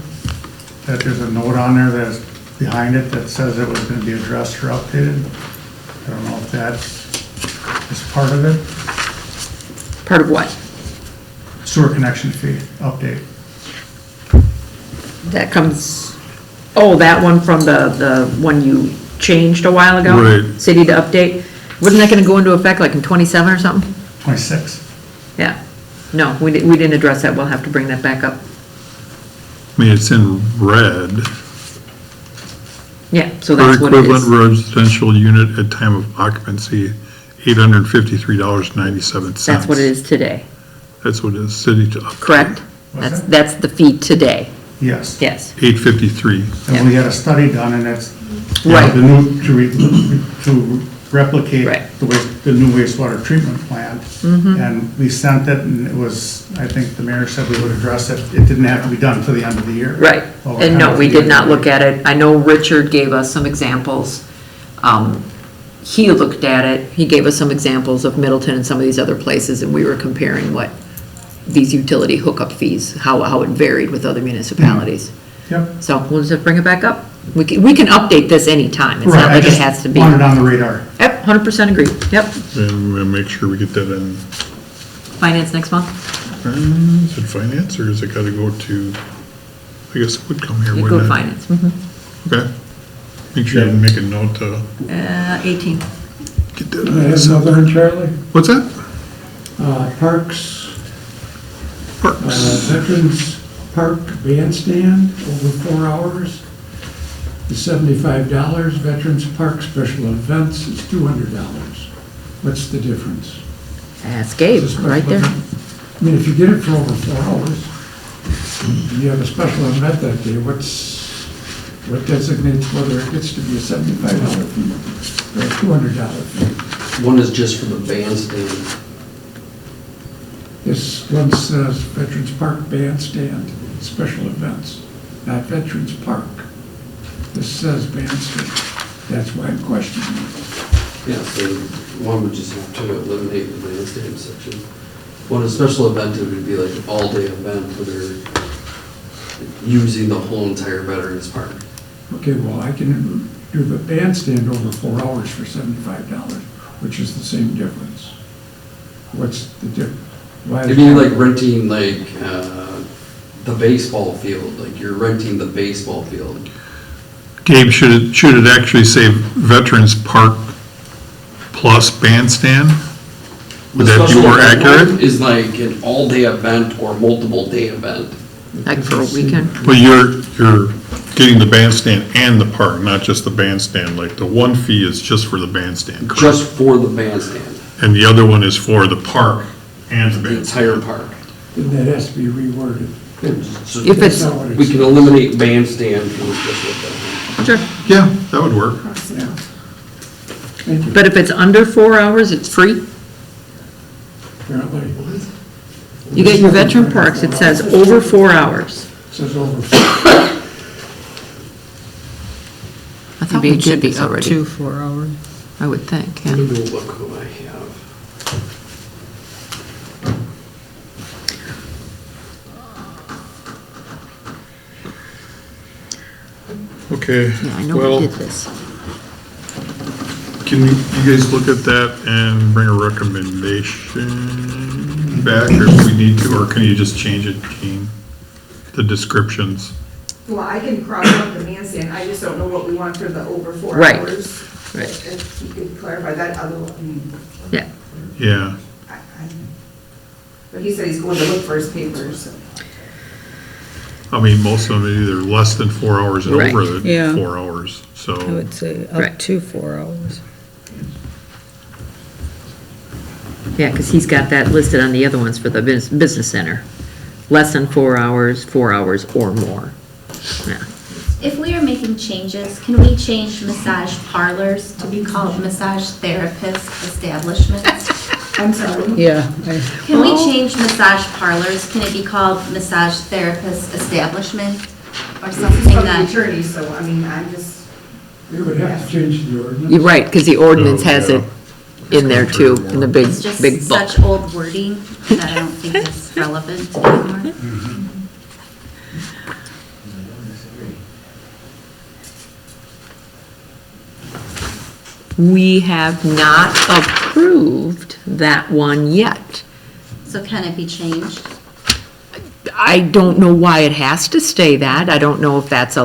that there's a note on there that's behind it that says it was gonna be addressed or updated. I don't know if that is part of it. Part of what? Sewer connection fee update. That comes, oh, that one from the one you changed a while ago? Right. City to update? Wasn't that gonna go into effect like in 27 or something? 26. Yeah. No, we didn't address that. We'll have to bring that back up. I mean, it's in red. Yeah, so Per that's what it equivalent is. residential unit at time of occupancy, $853.97. That's what it is today, That's what it is, city to update. correct? What's that? That's the fee today, Yes. yes. 853. And we had a study done, and it's, Right. the new, to replicate Right. the new wastewater treatment plant. And we sent it, and it was, I think the mayor said we would address it. It didn't have to be done till the end of the year. Right, Well, we're and kind no, of we did not figuring- look at it. I know Richard gave us some examples. He looked at it, he gave us some examples of Middleton and some of these other places, and we were comparing what these utility hookup fees, how it varied with other municipalities. Yep. So we'll just bring it back up. We can update this anytime. It's Right, not I like it just has to be. wanted on the radar. Yep, 100% agree. Yep. And we'll make sure we get that in, Finance next month? is it finance, or does it gotta go to, I guess it would come here, You wouldn't go it? finance. Mhm. Okay. Make sure you make a note to 18. get I that. have another one, Charlie. What's that? Parks, Parks. Veterans Park Bandstand, over 4 hours, is $75. Veterans Park Special Events is $200. What's the difference? Ask Gabe, It's a right special there. event. I mean, if you get it for over 4 hours, and you have a special event that day, what designates whether it gets to be a $75 fee or a $200 fee? One is just for the bandstand. This one says Veterans Park Bandstand, special events, not Veterans Park. This says bandstand. That's why I'm questioning it. Yeah, so one would just have to eliminate the bandstand section. One, a special event, it would be like an all-day event where they're using the whole entire Veterans Park. Okay, well, I can do the bandstand over 4 hours for $75, which is the same difference. What's the difference? It'd be like renting like the baseball field, like you're renting the baseball field. Gabe, should it actually say Veterans Park plus bandstand? Would The that be special more event accurate? one is like an all-day event or multiple day event. Like for a weekend. Well, you're getting the bandstand and the park, not just the bandstand, like the one fee is just for the bandstand, correct? Just for the bandstand, And the other one is for the park and the the bandstand. entire park. Then that has to be reworded. So If it's- That's not what it we can says. eliminate bandstand from the special event. Sure. Yeah, that would work. Thank you. But if it's under 4 hours, it's free? Apparently. You get your veteran parks, it says over 4 hours. Says over. I thought we did these Up already. to 4 hours. I would think, yeah. Let me go look who I have. Okay, Yeah, I know well, we did this. can you guys look at that and bring a recommendation back if we need to, or can you just change it, Gene? The descriptions? Well, I can cross out the bandstand, I just don't know what we want for the over 4 Right. hours. Right. If you could clarify that other one. Yeah. Yeah, But he said he's going to look for his papers. I mean, most of them are either less than 4 hours and Right. over Yeah. the 4 hours, so. I would say Right. up to 4 hours. Yeah, because he's got that listed on the other ones for the business center. Less than 4 hours, 4 hours or more. Yeah. If we are making changes, can we change massage parlors to be called massage therapist establishments? I'm sorry. Yeah. Can we change massage parlors? Can it be called massage therapist establishment? Or He's something from the that, attorney, so I mean, I'm just. We would have to change the ordinance. You're right, because the ordinance Oh, has yeah. it in there too, in the big, it's just big book. such old wording that I don't think is relevant anymore. We have not approved that one yet. So can it be changed? I don't know why it has to stay that. I don't know if that's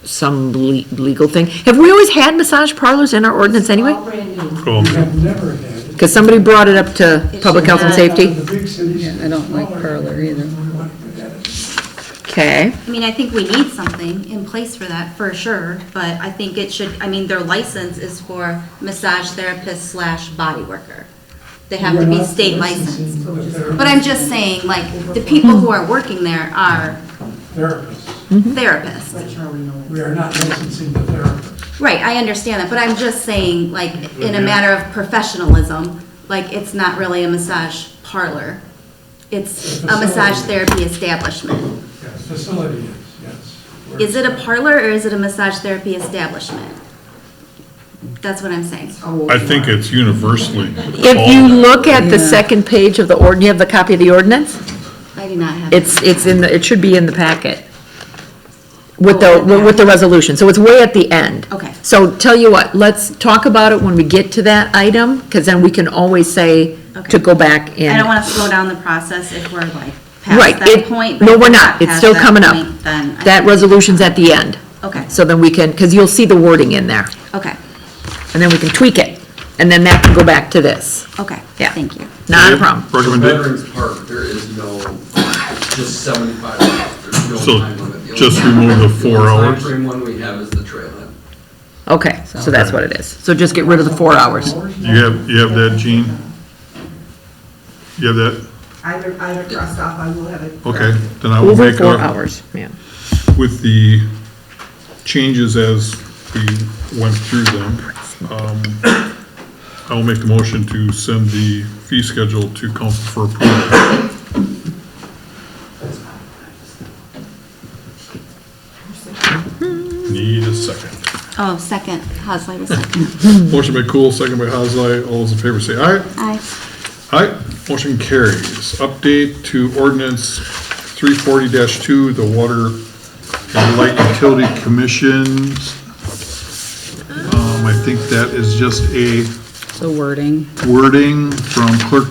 some legal thing. Have we always had massage parlors in our ordinance anyway? All brand new. Cool. We have never had it. Because somebody brought it up to public health and safety. The big cities. Yeah, I don't like parlor either. We want to put that in. Okay, I mean, I think we need something in place for that, for sure, but I think it should, I mean, their license is for massage therapist slash body worker. They have to We're be not state licensing licensed. the therapists. But I'm just saying, like, the people who are working there are Therapists. therapists. Let Charlie know. We are not licensing the therapists. Right, I understand that, but I'm just saying, like, in a matter of professionalism, like, it's not really a massage parlor. It's a massage therapy establishment. Yes, facility is, yes. Is it a parlor or is it a massage therapy establishment? That's what I'm saying. I think it's universally. if you look at the Yeah. second page of the you have the copy of the ordinance? I do not have. It's in the, it should be in the packet. With the resolution, so it's way at the end. Okay. So tell you what, let's talk about it when we get to that item, because then we can always say to Okay. go back and. I don't want to slow down the process if we're like past Right, that point. but no, if we're not, it's past still that coming up. point, Then, That resolution's at the end, okay, so then we can, because you'll see the wording in there, okay, and then we can tweak it, and then that can go back to this. okay. Yeah. Thank you. Not a problem. For Recommendation, Veterans Park, there is no, just 75 hours, there's no So, time limit. The just only remove the time- 4 only hours? Timeframe one we have is the trailhead. Okay, so that's what it is, so just get rid of the 4 hours. you have that, Gene? You have that? Either crossed off, I will have it. Okay, then I will Over make 4 a, hours, yeah. with the changes as we went through them, I will make the motion to send the fee schedule to council for approval. Need a second. Oh, second, Hasley was second. Motion by Cool, second by Haslai. All those in favor say aye. Aye. Aye, motion carries. Update to ordinance 340-2, the Water and Light Utility Commissions. I think that is just a The wording. wording from clerk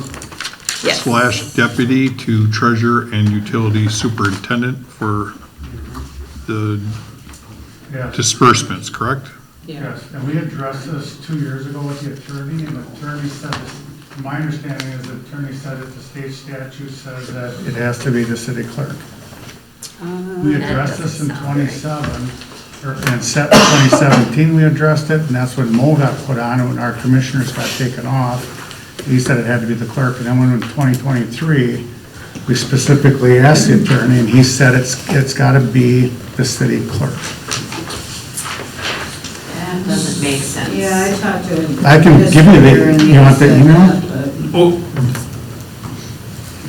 Yes. / deputy to treasurer and utility superintendent for the Yes, disbursements, correct? yes, and we addressed this 2 years ago with the attorney, and the attorney said, my understanding is the attorney said that the state statute says that it has to be the city clerk. We addressed this in That doesn't sound right. 27, in 2017, we addressed it, and that's when Mo got put on, and when our commissioners got taken off. He said it had to be the clerk, and then when in 2023, we specifically asked the attorney, and he said it's gotta be the city clerk. That doesn't make sense. Yeah, I talked to him. I can give you the, you want the email? Oh,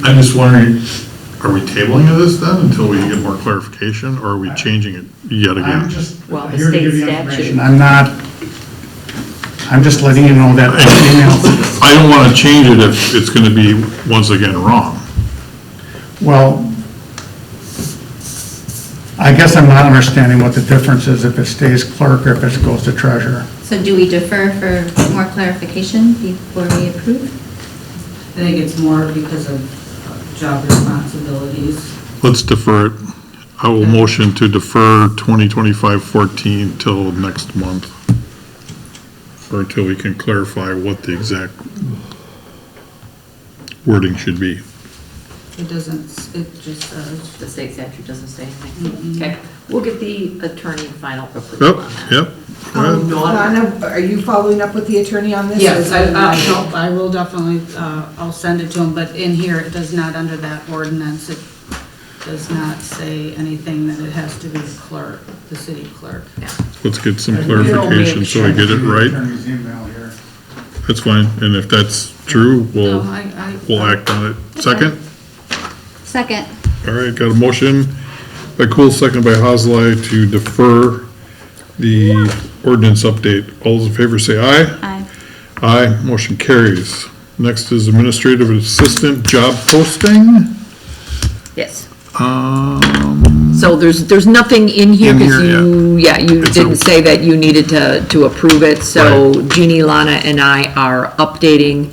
I'm just wondering, are we tabling this then until we get more clarification, or are we changing it yet I'm again? just Well, the here to state give you statute. information. I'm just letting you know that email. I don't want to change it if it's going to be once again wrong. Well, I guess I'm not understanding what the difference is if it stays clerk or if it goes to treasurer. So do we defer for more clarification before we approve? I think it's more because of job responsibilities. Let's defer it. I will motion to defer 2025-14 till next month, or until we can clarify what the exact wording should be. It doesn't, it just says. The state statute doesn't say anything. Okay, we'll get the attorney final approval on that. Yep. Go ahead. Donna, are you following up with the attorney on this? Yes, Or is it- I will definitely, I'll send it to him, but in here, it does not, under that ordinance, it does not say anything that it has to be the clerk, the city clerk. Let's get some clarification so I get it right. Attorney's email here. That's fine, and if that's true, No, we'll act on it. Second? Second. All right, got a motion by Cool, second by Haslai to defer the ordinance update. All those in favor say aye. Aye. Aye, motion carries. Next is administrative assistant job posting. Yes. Um, So there's nothing in here In because here, you It's didn't a- say that you needed to approve it. So Jeannie, Lana, and I are updating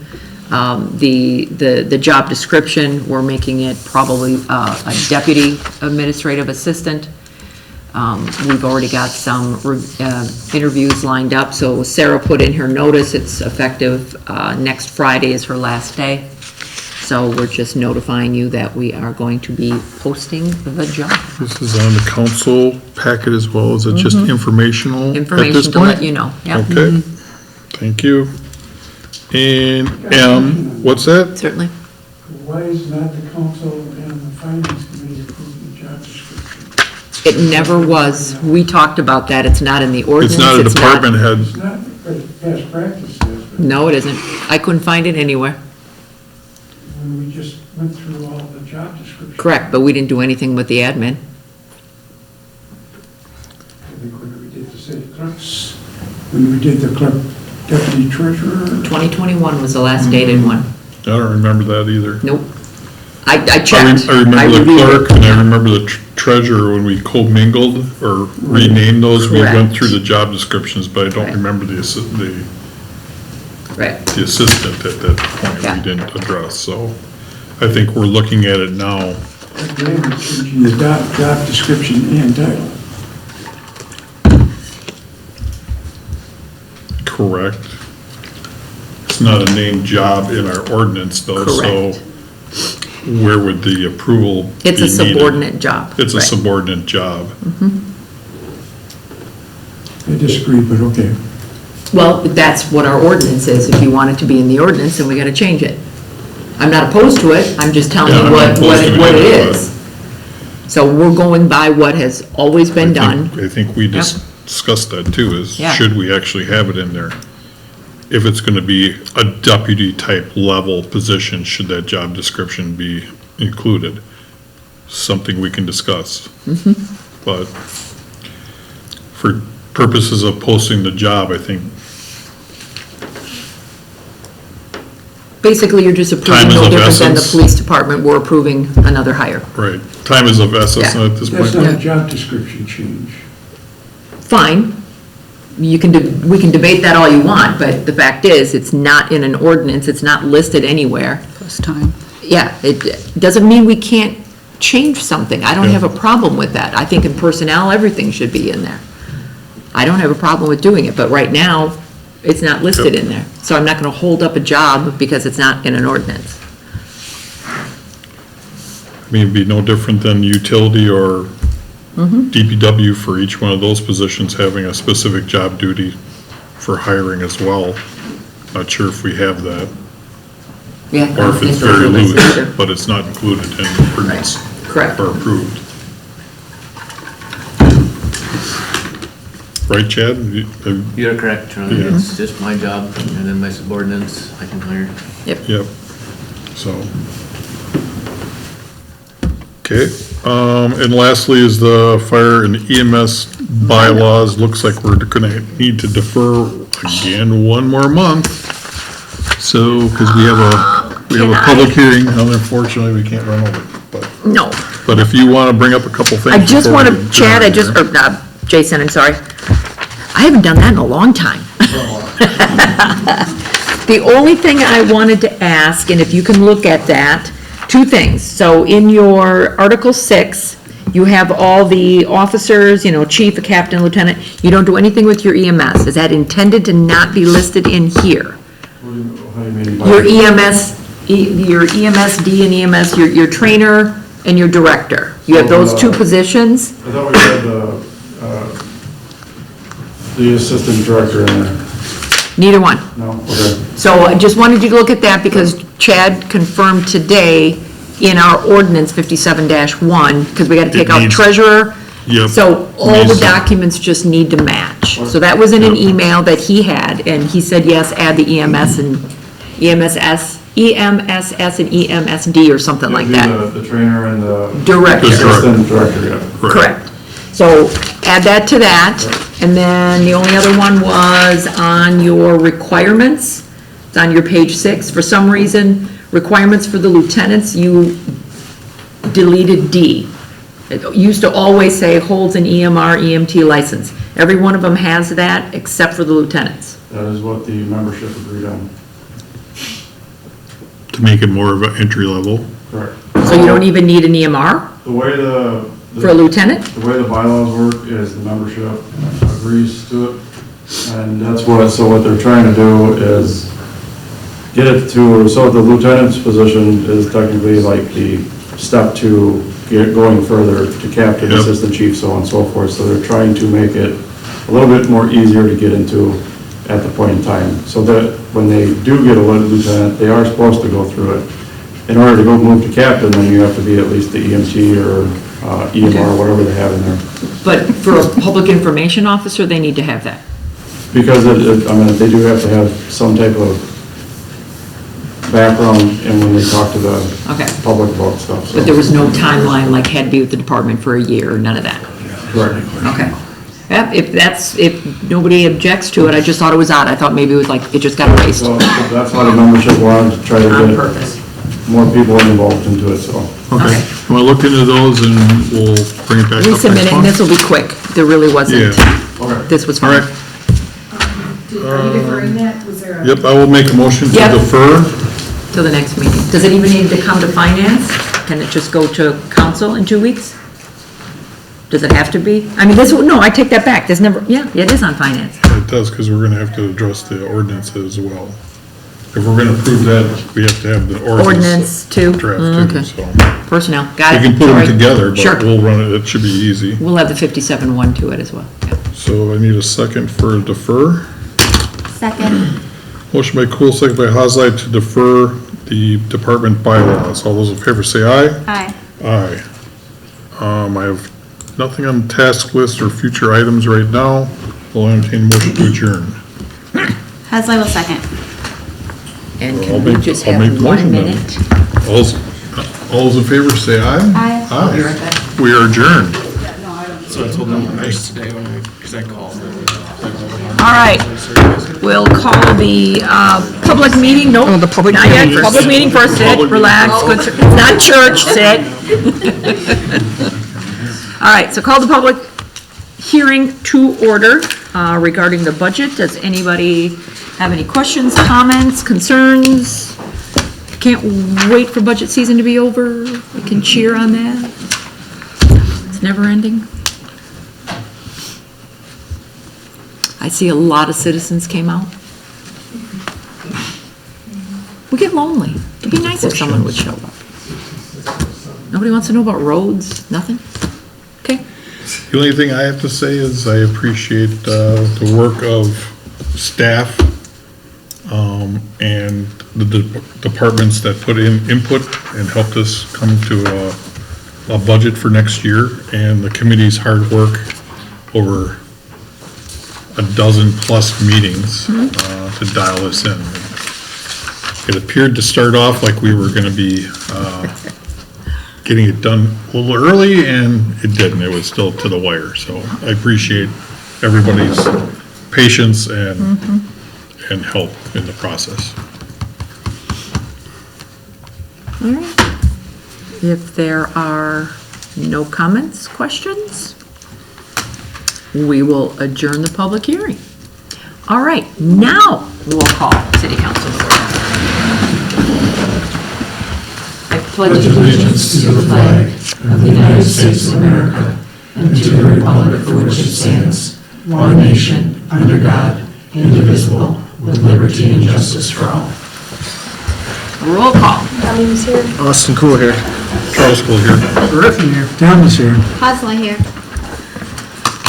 the job description. We're making it probably a deputy administrative assistant. We've already got some interviews lined up. So Sarah put in her notice. It's effective next Friday is her last day. So we're just notifying you that we are going to be posting the job. This is on the council packet as well. Is it just informational at this Information to point? let you know, yeah. Okay, thank you. And what's that? Certainly. Why is not the council and the finance committee approving the job description? It never was. We talked about that. It's not in the ordinance. It's not a department head. It's not, but past practice is, but No, it isn't. I couldn't find it anywhere. when we just went through all the job descriptions. Correct, but we didn't do anything with the admin. I think when we did the city clerks, when we did the clerk deputy treasurer. 2021 was the last dated one. I don't remember that either. Nope. I I checked. remember the reviewed it. clerk and I remember the treasurer when we commingled or renamed those. We went Correct. through the job descriptions, but I don't Right. remember the Right. assistant at that point Yeah. we didn't address. So I think we're looking at it now. Again, it's changing the job description and title. Correct. It's not a named job in our ordinance though, so Correct. where would the approval be It's a needed? subordinate job. It's a Right. subordinate job. I disagree, but okay. Well, that's what our ordinance is. If you want it to be in the ordinance, then we gotta change it. I'm not opposed to it. I'm just telling Yeah, you I'm not what opposed to it it either, but- is. So we're going by what has always been done. I think we discussed that too, is Yeah. should we actually have it in there? If it's gonna be a deputy type level position, should that job description be included? Something we can discuss. Mm-hmm. But for purposes of posting the job, I think Basically, you're just Time approving is no of different than the essence. police department. We're approving another hire. right, time is of essence Yeah. at this That's point. not a job description change. Fine. We can debate that all you want, but the fact is, it's not in an ordinance. It's not listed anywhere. Plus time. Yeah, it doesn't mean we can't change something. I don't Yeah. have a problem with that. I think in personnel, everything should be in there. I don't have a problem with doing it, but right now, it's not listed in there. So I'm not gonna hold up a job because it's not in an ordinance. I mean, it'd be no different than utility or DPW for each one of those positions having a specific job duty for hiring as well. Not sure if we have that, Yeah. I or don't if think it's those very are listed loose, either. but it's not included in the ordinance. Correct. Or approved. Right, Chad? You're correct, Charlie. Yeah. It's just my job, and then my subordinates I can hire. Yep, so. Okay, and lastly is the fire and EMS bylaws. Looks like we're gonna need to defer again one more month. So, because we have a public hearing, and unfortunately, we can't run over, No. but if you want to bring up a couple things. I just before want we to, adjourn Chad, here. Jason, I'm sorry. I haven't done that in a long time. The only thing I wanted to ask, and if you can look at that, two things. So in your Article 6, you have all the officers, chief, a captain, lieutenant. You don't do anything with your EMS. Is that intended to not be listed in here? How do you mean by? Your EMS, your EMSD and EMS, your trainer and your director. You have those two positions? I thought we had the assistant director in there. Neither one. No, okay. So I just wanted you to look at that because Chad confirmed today in our ordinance 57-1, because we got to take out needs- treasurer. Yep. So all the Needs- documents just need to match. So that was in an email that he had, and he said, yes, add the EMS and EMSS and EMSD or something like that. The trainer and the. Director. Assistant director, yeah. Correct. So add that to that, and then the only other one was on your requirements. It's on your page 6. For some reason, requirements for the lieutenants, you deleted D. It used to always say holds an EMR, EMT license. Every one of them has that except for the lieutenants. That is what the membership agreed on. To make it more of an entry level. Correct. So you don't even need an EMR The way the. for a lieutenant? The way the bylaws work is the membership agrees to it. And that's what they're trying to do is get it to, so the lieutenant's position is technically like the step to get going further to captain, Yep. assistant chief, so on and so forth. So they're trying to make it a little bit more easier to get into at the point in time. So that when they do get a lieutenant, they are supposed to go through it. In order to go move to captain, then you have to be at least the EMT or EMR, whatever they have in there. But for a public information officer, they need to have that. Because they do have to have some type of background and when they talk to the Okay. public about stuff, so. But there was no timeline, like had to be with the department for a year, none of that? Correct. Okay. Yep, if nobody objects to it, I just thought it was odd. I thought maybe it was like, it just got erased So that's why the membership wanted to try to on get purpose. more people involved into it, so. Okay. We'll look into those and we'll bring it back up next Resubmit it, and month. this will be quick. There really wasn't. Okay. This was All fine. right. Are you deferring that? Was there a? Yep, I will make a motion to Yep. defer. Till the next meeting. Does it even need to come to finance? Can it just go to council in 2 weeks? Does it have to be? I mean, no, I take that back. There's never, yeah, it is on finance. It does, because we're gonna have to address the ordinances as well. If we're gonna approve that, we have to have the Ordinance ordinance too? draft Okay. too, so. Personnel, got We it. can put them Sorry. together, Sure. but we'll run it, it should be easy. We'll have the 57-1 to it as well. Yeah. So I need a second for defer. Second. Motion by Cool, second by Haslide to defer the department bylaws. All those in favor say aye. Aye. Aye. I have nothing on the task list or future items right now. We'll entertain a motion to adjourn. Hasley will second. And I'll can we make- just I'll make have the 1 motion then. minute? All those in favor say aye. Aye. I'll be right back. We are adjourned. So I told them today because I called them. All right, we'll call the public meeting, nope. The public not yet. meeting. Public meeting first, sit, Public relax, good, it's not church, sit. All right, so call the public hearing to order regarding the budget. Does anybody have any questions, comments, concerns? Can't wait for budget season to be over. We can cheer on that. It's never ending. I see a lot of citizens came out. We get lonely. It'd be nice if someone would show up. Nobody wants to know about roads, nothing? Okay. The only thing I have to say is I appreciate the work of staff and the departments that put in input and helped us come to a budget for next year, and the committee's hard work over a dozen plus meetings to dial this in. It appeared to start off like we were gonna be getting it done a little early, and it didn't. It was still to the wire. So I appreciate everybody's patience and help in the process. All right. If there are no comments, questions, we will adjourn the public hearing. All right, now we'll call city council to order. I pledge allegiance to the flag of the United States of America and to the republic for which it stands, one nation, under God, indivisible, with liberty and justice for all. Roll call. Cummings here. Austin Cool here. Charles School here. Griffin here. Thomas here. Hosler here.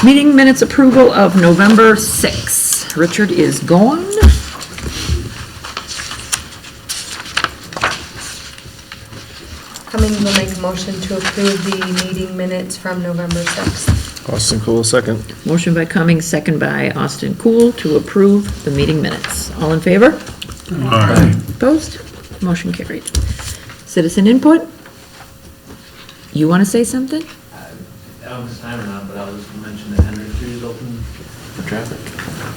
Meeting minutes approval of November 6th. Richard is gone. Cummings will make a motion to approve the meeting minutes from November 6th. Austin Cool, second. Motion by Cummings, second by Austin Cool to approve the meeting minutes. All in favor? Aye. Opposed? Motion carried. Citizen input? You want to say something? I don't know if it's time or not, but I was going to mention that Henry Street is open for traffic.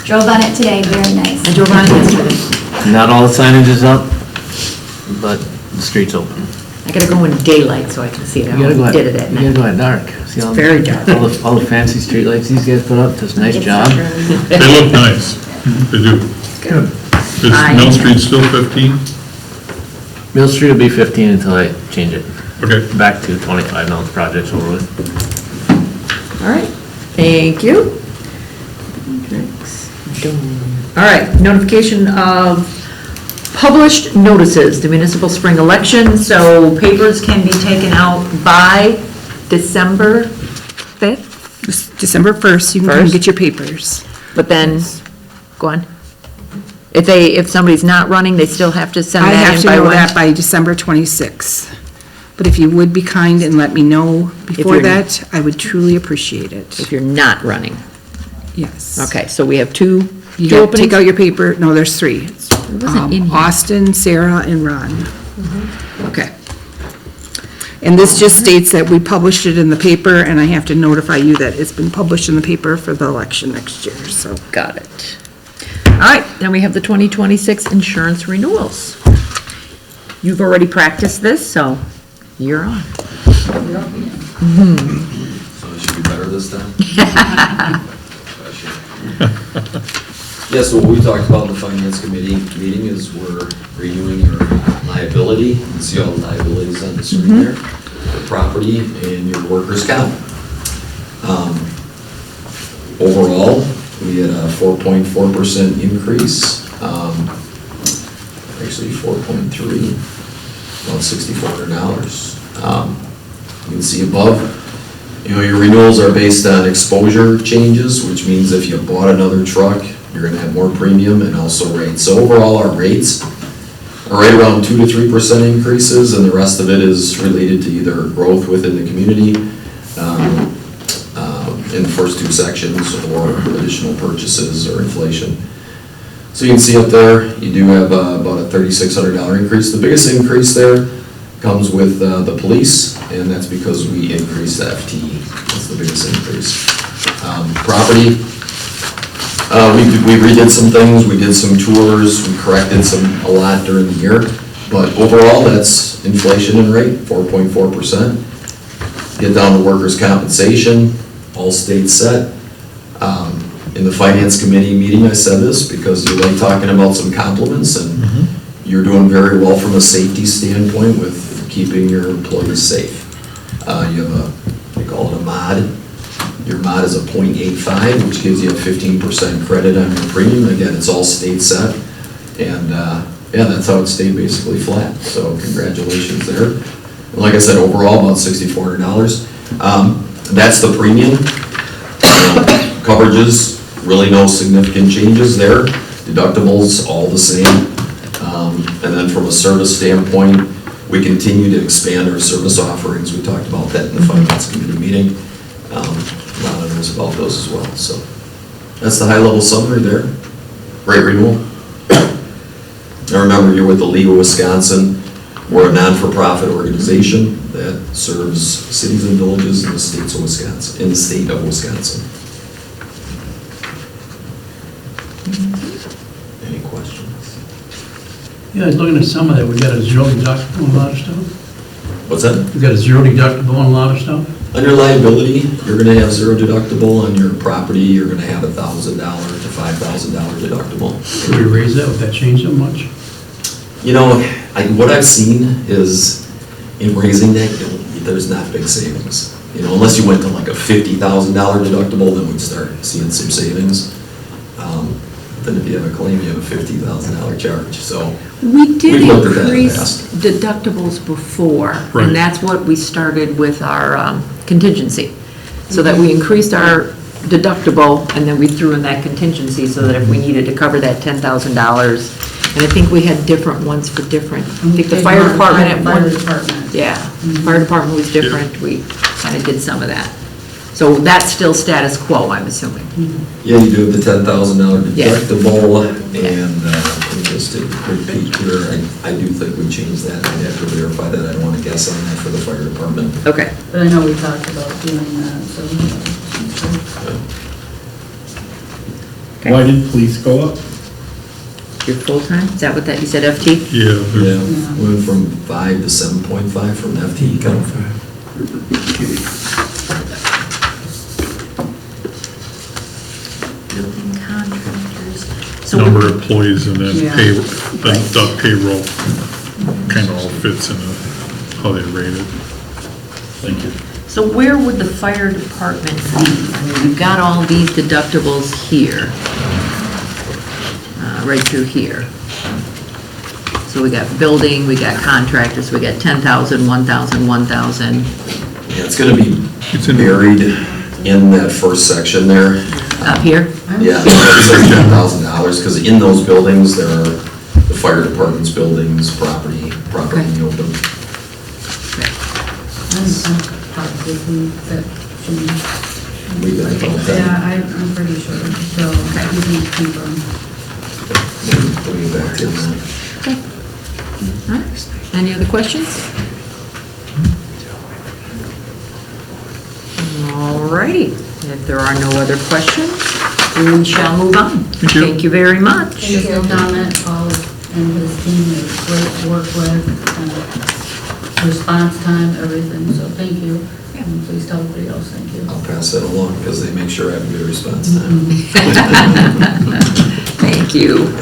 Drove on it today, very nice. I drove on it yesterday. Not all the signage is up, but the street's open. I gotta go in daylight so I can see it. I You gotta go did it at You gotta night. go at dark. See all very dark. All the fancy streetlights these guys put up, does a nice job. They look nice. They do. Good. Is Mill Street still 15? Mill Street will be 15 until I change it. Okay. Back to 25 now the project's over with. All right, thank you. All right, notification of published notices, the municipal spring election, so papers can be taken out by December 5th, December 1st, you can come First? get your papers. but then, go on. If somebody's not running, they still have to send I that have in to by know when? that by December 26th. But if you would be kind and let me know before you're- that, I would truly appreciate it. If you're not running. Yes. Okay, so we have two You two got to openings? take out your paper, no, there's three. It wasn't in here. Austin, Sarah, and Ron. Okay. And this just states that we published it in the paper, and I have to notify you that it's been published in the paper for the election next year, so. Got it. All right, then we have the 2026 insurance renewals. You've already practiced this, so you're on. So it should be better this time? Yeah, so what we talked about in the finance committee meeting is we're renewing your liability. You can see all the liabilities on the screen there. Your property and your workers' comp. Overall, we had a 4.4% increase. Actually 4.3, about $6,400. You can see above, your renewals are based on exposure changes, which means if you bought another truck, you're gonna have more premium and also rates. So overall, our rates are right around 2 to 3% increases, and the rest of it is related to either growth within the community, in the first two sections, or additional purchases or inflation. So you can see up there, you do have about a $3,600 increase. The biggest increase there comes with the police, and that's because we increased the FTE. That's the biggest increase. Property, we redid some things, we did some tours, we corrected a lot during the year, but overall, that's inflation and rate, 4.4%. Get down to workers' compensation, all states set. In the finance committee meeting, I said this because you like talking about some compliments, and you're doing very well from a safety standpoint with keeping your employees safe. You have they call it a mod. Your mod is a 0.85, which gives you a 15% credit on your premium. Again, it's all state set, and yeah, that's how it stayed basically flat. So congratulations there. And like I said, overall about $6,400. That's the premium. Coverages, really no significant changes there. Deductibles, all the same. And then from a service standpoint, we continue to expand our service offerings. We talked about that in the Finance Committee meeting. Lana knows about those as well, so. That's the high-level summary there. Great renewal. Now remember, you're with the League of Wisconsin. We're a non-for-profit organization that serves cities and villages in the state of Wisconsin. Any questions? Yeah, I was looking at some of that, we got a zero deductible on a lot of stuff. What's that? We got a zero deductible on a lot of stuff. Under liability, you're gonna have zero deductible. On your property, you're gonna have $1,000 to $5,000 deductible. Could we raise that? Would that change so much? You know, what I've seen is in raising that, there's not big savings. You know, unless you went to like a $50,000 deductible, then we'd start seeing some savings. Then if you have a claim, you have a $50,000 charge, so. We did We've looked at that in the increase past. deductibles before, Right. and that's what we started with our contingency. So that we increased our deductible, and then we threw in that contingency so that if we needed to cover that $10,000. And I think we had different ones for different, I think the fire department at one. Fire department. Yeah, fire department was different, we kind of did some of that. So that's still status quo, I'm assuming. Yeah, you do have the $10,000 Yeah. deductible, and just to repeat here, I do think we changed that. I'd have to verify that. I don't want to guess on that for the fire department. Okay. But I know we talked about doing that, so. Why did police go up? Your full-time, is that what that, you said FT? Yeah, Yeah, we went from 5 to 7.5 from FTE count. Building contractors. So number of employees and then Yeah. payroll, the payroll kind of all fits into how they rate it. Thank you. So where would the fire department be? I mean, we've got all these deductibles here, right through here. So we got building, we got contractors, we got 10,000, 1,000, 1,000. Yeah, it's gonna be It's in- buried in that first section there. Up here? Yeah, it's like $10,000, because in those buildings, there are the fire department's buildings, property Okay. in the open. I'm positive that should. We got about that. Yeah, I'm pretty sure, so you can confirm. Put me back in that. Okay. All right. Any other questions? All righty. If there are no other questions, we shall move on. Thank you. Thank you very much. Just a comment, Paul and his team is great to work with, response time, everything, so thank you. And please tell everybody else, thank you. I'll pass that along, because they make sure I have a good response time. Thank you.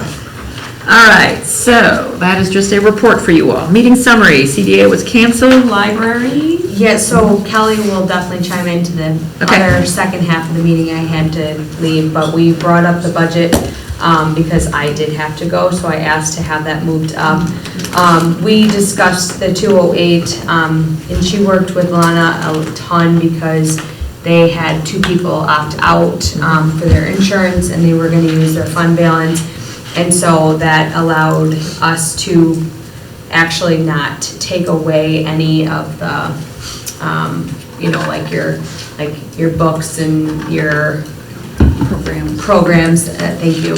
All right, so that is just a report for you all. Meeting summary, CDA was canceled, library? Yeah, so Kelly will definitely chime into the Okay. other second half of the meeting. I had to leave, but we brought up the budget because I did have to go, so I asked to have that moved up. We discussed the 208, and she worked with Lana a ton because they had two people opt out for their insurance, and they were going to use their fund balance. And so that allowed us to actually not take away any of the, like your books and your programs, thank you.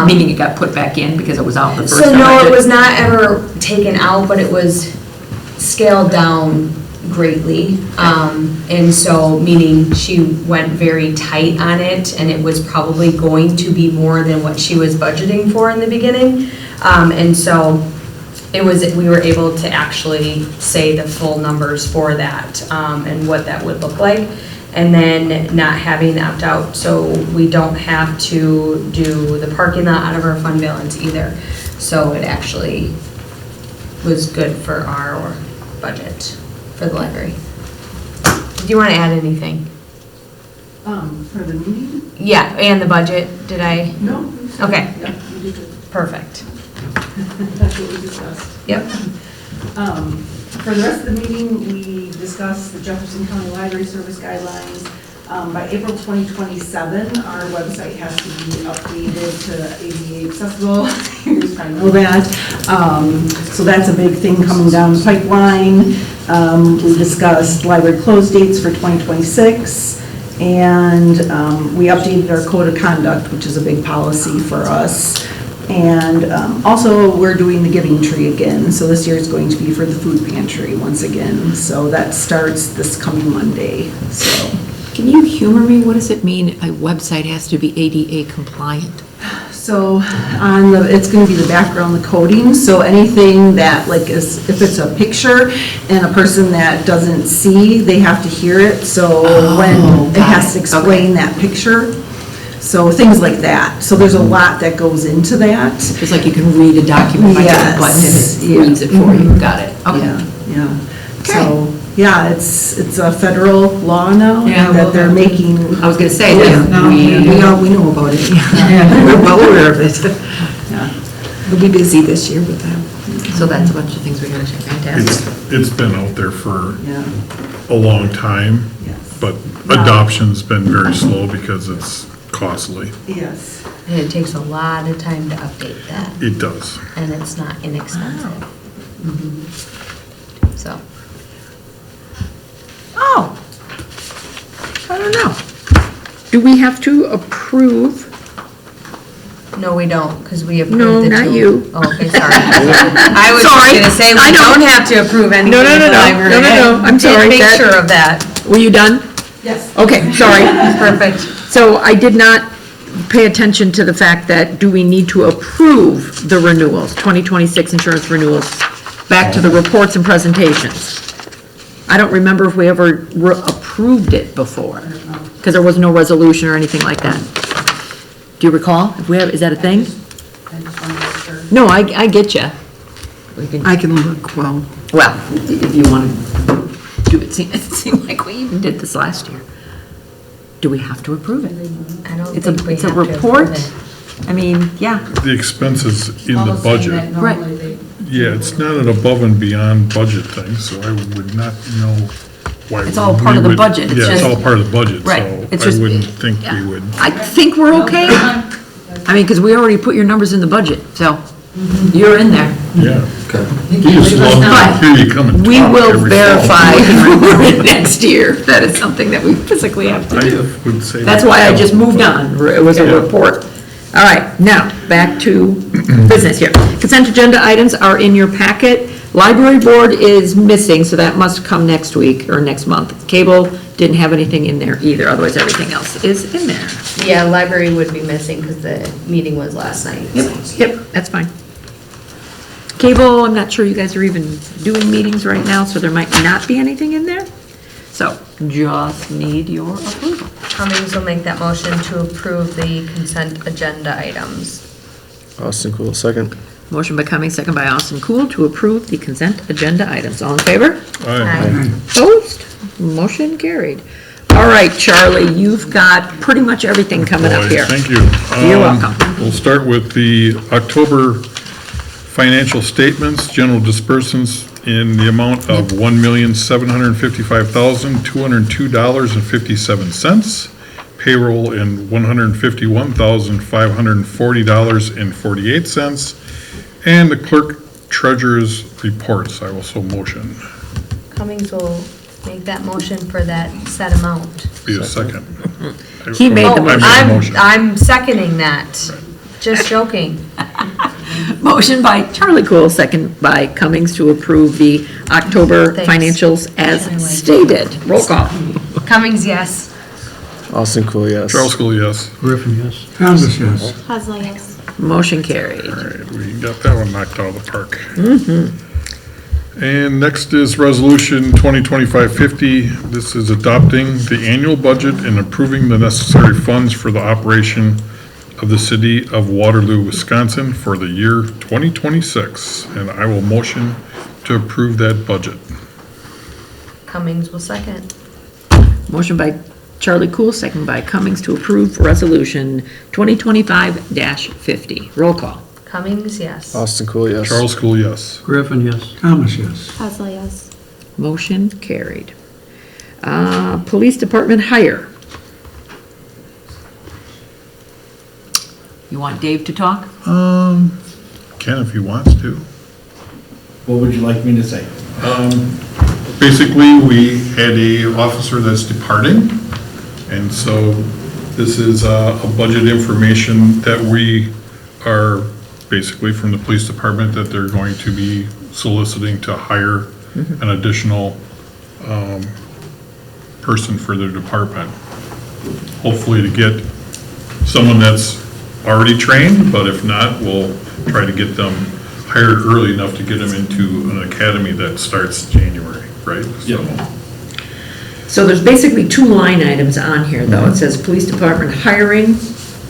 Meaning it got put back in because it was out the first So time? no, it was not ever taken out, but it was scaled down greatly. And so, meaning she went very tight on it, and it was probably going to be more than what she was budgeting for in the beginning. And so we were able to actually say the full numbers for that, and what that would look like. And then not having the opt-out, so we don't have to do the parking lot out of our fund balance either. So it actually was good for our budget for the library. Do you want to add anything? For the meeting? Yeah, and the budget, did I? No. Okay. Yeah, you did good. Perfect. That's what we discussed. Yep. For the rest of the meeting, we discussed the Jefferson County Library Service Guidelines. By April 2027, our website has to be updated to ADA accessible. You guys probably know that. So that's a big thing coming down the pipeline. We discussed library close dates for 2026. And we updated our code of conduct, which is a big policy for us. And also, we're doing the giving tree again. So this year is going to be for the food pantry once again. So that starts this coming Monday, so. Can you humor me? What does it mean a website has to be ADA compliant? So on the, it's going to be the background, the coding, so anything that like is, if it's a picture and a person that doesn't see, they have to hear it, so when it has to explain that picture, so things like that. So there's a lot that goes into that. It's like you can read a document by hitting a button and it reads it for you. Got it. Okay. Yeah. So, yeah, it's a federal law now that they're making. I was going to say that we know about it. We're well aware of it. Yeah. We'll be busy this year with that. So that's a bunch of things we got to check. Fantastic. It's been out there for Yeah. a long time, Yes. but adoption's been very slow because it's costly. Yes. And it takes a lot of time to update that, It does. and it's not inexpensive. So, Oh, I don't know. Do we have to approve? no, we don't, because we approved No, the two. not you. Oh, okay, sorry. I was Sorry. just gonna say, I we know. don't have to approve anything. No, with the library. no, I'm sorry. Make That- sure of that. Were you done? Yes. Okay, sorry. Perfect. So I did not pay attention to the fact that, do we need to approve the renewals, 2026 insurance renewals, back to the reports and presentations? I don't remember if we ever approved it before, because there was no resolution or anything like that. Do you recall? If we have, is that a thing? I just want to make sure. No, I get you. I can look, well. Well, if you want to do it, it seemed like we even did this last year. Do we have to approve it? I don't It's think we a have to report? approve it. I mean, yeah. The expenses in the budget. Right. Yeah, it's not an above and beyond budget thing, so I would not know why. It's all part of the we would- budget, it's Yeah, it's just- all part of the budget, Right, so it's I just- wouldn't think yeah. we would. I think we're okay. I mean, because we already put your numbers in the budget, so you're in there. Yeah. Okay. You just love to hear you come and We talk will every fall. verify next year. That is something that we physically have to do. I would say. That's why I just moved on. It was a report. All right, now, back to business here. Consent agenda items are in your packet. Library board is missing, so that must come next week or next month. Cable didn't have anything in there either, otherwise everything else is in there. Yeah, library would be missing because the meeting was last night. Yep, that's fine. Cable, I'm not sure you guys are even doing meetings right now, so there might not be anything in there. So, just need your approval. Cummings will make that motion to approve the consent agenda items. Austin Cool, second. Motion by Cummings, second by Austin Cool to approve the consent agenda items. All in favor? Aye. Opposed? Motion carried. All right, Charlie, you've got pretty much everything coming up Boy, here. Thank you. You're welcome. We'll start with the October financial statements, general disbursements in the amount of $1,755,202.57. Payroll in $151,540.48. And the clerk treasurer's reports. I will so motion. Cummings will make that motion for that set amount. Be a second. He made the I made motion. the motion. I'm seconding that. Just joking. Motion by Charlie Cool, second by Cummings to approve the October Thanks. financials as stated. Roll call. Cummings, yes. Austin Cool, yes. Charles School, yes. Griffin, yes. Thomas, yes. Hasley, yes. Motion carried. All right, we got that one knocked out of the park. And next is Resolution 2025-50. This is adopting the annual budget and approving the necessary funds for the operation of the city of Waterloo, Wisconsin for the year 2026. And I will motion to approve that budget. Cummings will second. Motion by Charlie Cool, second by Cummings to approve Resolution 2025-50. Roll call. Cummings, yes. Austin Cool, yes. Charles Cool, yes. Griffin, yes. Thomas, yes. Hazel, yes. Motion carried. Police Department hire. You want Dave to talk? Ken, if he wants to. What would you like me to say? Basically, we had a officer that's departing, and so this is a budget information that we are basically from the police department that they're going to be soliciting to hire an additional person for their department. Hopefully to get someone that's already trained, but if not, we'll try to get them hired early enough to get them into an academy that starts January, right? Yep. So there's basically two line items on here, though. It says Police Department hiring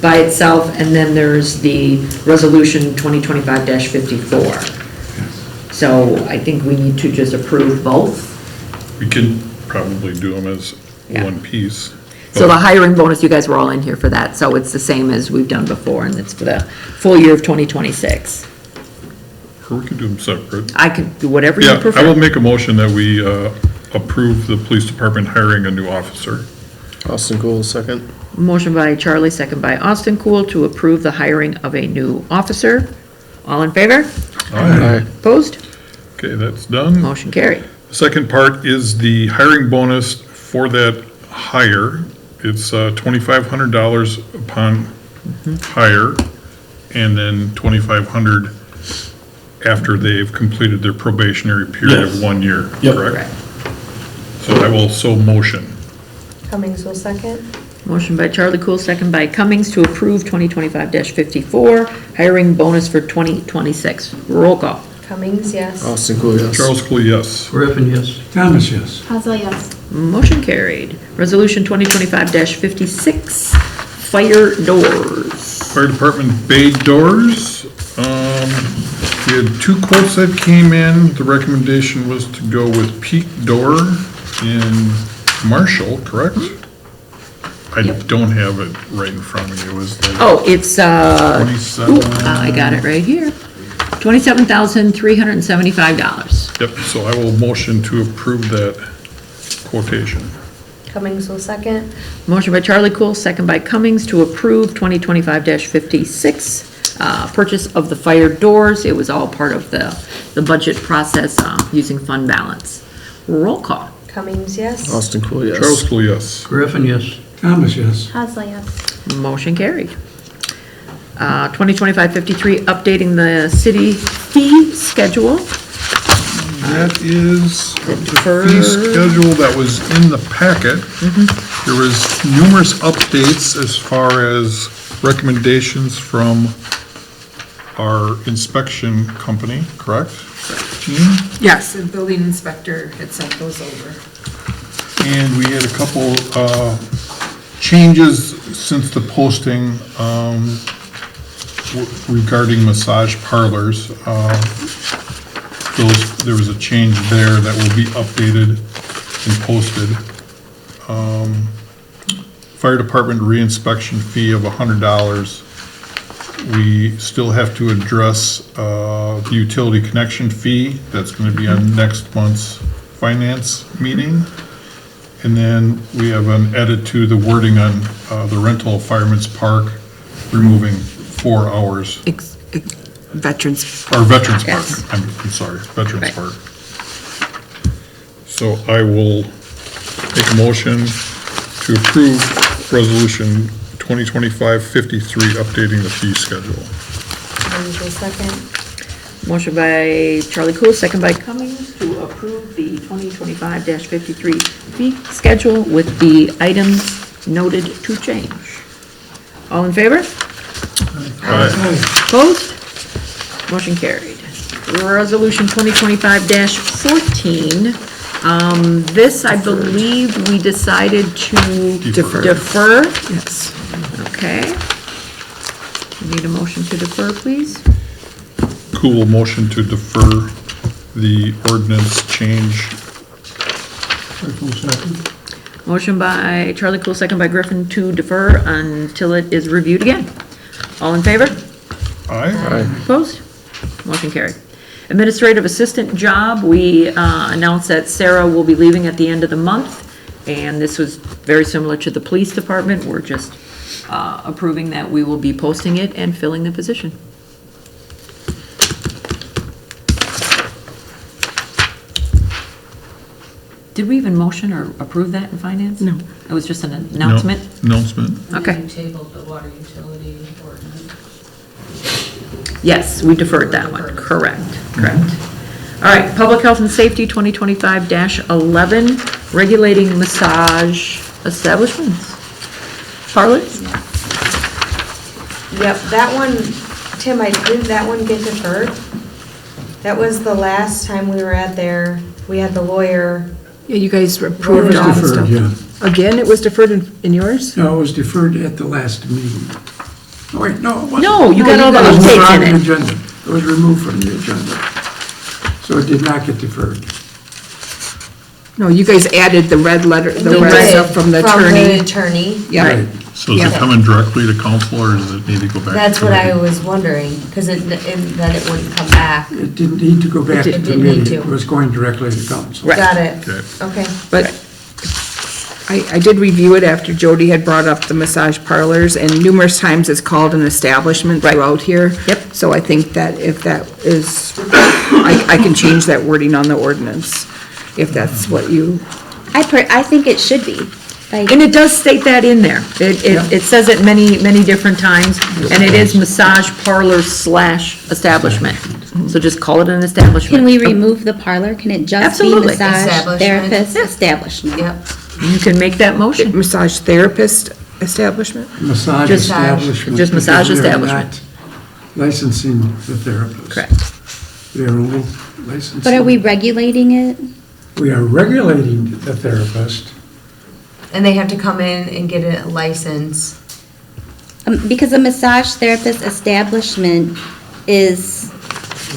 by itself, and then there's the Resolution 2025-54. So I think we need to just approve both. We can probably do them as Yeah. one piece. So the hiring bonus, you guys were all in here for that, so it's the same as we've done before, and it's for the full year of 2026. Or we can do them separate. I can do whatever you Yeah, I will prefer. make a motion that we approve the police department hiring a new officer. Austin Cool, second. Motion by Charlie, second by Austin Cool to approve the hiring of a new officer. All in favor? Aye. Opposed? Okay, that's done. Motion carried. The second part is the hiring bonus for that hire. It's $2,500 upon hire, and then $2,500 after they've completed their probationary period Yes. of 1 year, Yep. correct? So I will so motion. Cummings will second. Motion by Charlie Cool, second by Cummings to approve 2025-54, hiring bonus for 2026. Roll call. Cummings, yes. Austin Cool, yes. Charles Cooley, yes. Griffin, yes. Thomas, yes. Hazel, yes. Motion carried. Resolution 2025-56, fire doors. Fire department bay doors. We had 2 quotes that came in. The recommendation was to go with Peak Door in Marshall, correct? I don't have it right in front of me. It was like Oh, it's, 27. I got it right here. $27,375. Yep, so I will motion to approve that quotation. Cummings will second. Motion by Charlie Cool, second by Cummings to approve 2025-56, purchase of the fire doors. It was all part of the budget process, using fund balance. Roll call. Cummings, yes. Austin Cool, yes. Charles Cooley, yes. Griffin, yes. Thomas, yes. Hazel, yes. Motion carried. 2025-53, updating the city fee schedule. That is the fee schedule that was in the packet. There was numerous updates as far as recommendations from our inspection company, correct? Jean? Yes, the building inspector had sent those over. And we had a couple changes since the posting regarding massage parlors. There was a change there that will be updated and posted. Fire department reinspection fee of $100. We still have to address the utility connection fee. That's going to be on next month's finance meeting. And then we have an edit to the wording on the rental of Fireman's Park, removing 4 hours. Veterans. Or Veterans Park, Yes. I'm sorry, Veterans Right. Park. So I will make a motion to approve Resolution 2025-53, updating the fee schedule. Cummings will second. Motion by Charlie Cool, second by Cummings to approve the 2025-53 fee schedule with the items noted to change. All in favor? Aye. Opposed? Motion carried. Resolution 2025-14. This, I believe, we decided to defer. Yes. Okay. Need a motion to defer, please? Cool, motion to defer the ordinance change. Motion by Charlie Cool, second by Griffin to defer until it is reviewed again. All in favor? Aye. Opposed? Motion carried. Administrative assistant job, we announced that Sarah will be leaving at the end of the month, and this was very similar to the police department. We're just approving that we will be posting it and filling the position. Did we even motion or approve that in finance? No. It was just an announcement? No, announcement. Okay. You tabled the water utility ordinance. Yes, we deferred that one, correct. All right, Public Health and Safety 2025-11, regulating massage establishments. Parlors? Yep, that one, Tim, didn't that one get deferred? That was the last time we were at there, we had the lawyer. Yeah, you guys approved It all was the deferred, stuff. yeah. Again, it was deferred in yours? No, it was deferred at the last meeting. Oh, wait, no, it wasn't. No, you got all the It was updates not in on the it. agenda. It was removed from the agenda. So it did not get deferred. No, you guys added the red letter, the We red did, stuff from the attorney. Yeah. Right. So is it Yeah. coming directly to council, or does it need to go back? That's to what I committee? was wondering, because then it wouldn't come back. It didn't need to go back to It didn't need committee. to. It was going directly to council. Right. Got it. Okay. Okay. But I did review it after Jody had brought up the massage parlors, and numerous times it's called an establishment throughout here. Yep. So I think that if that is, I can change that wording on the ordinance, if that's what you, I think it should be. Like, And it does state that in there. It says it many different times, and it is massage parlor / establishment. So just call it an establishment. can we remove the parlor? Can it just be Absolutely. massage Establishment. therapist establishment? Yep. You can make that motion. massage therapist establishment? Massage Just- establishment. just massage because we are establishment. not licensing the therapist. Correct. We are only licensing. But are we regulating it? We are regulating the therapist. And they have to come in and get a license. Because a massage therapist establishment is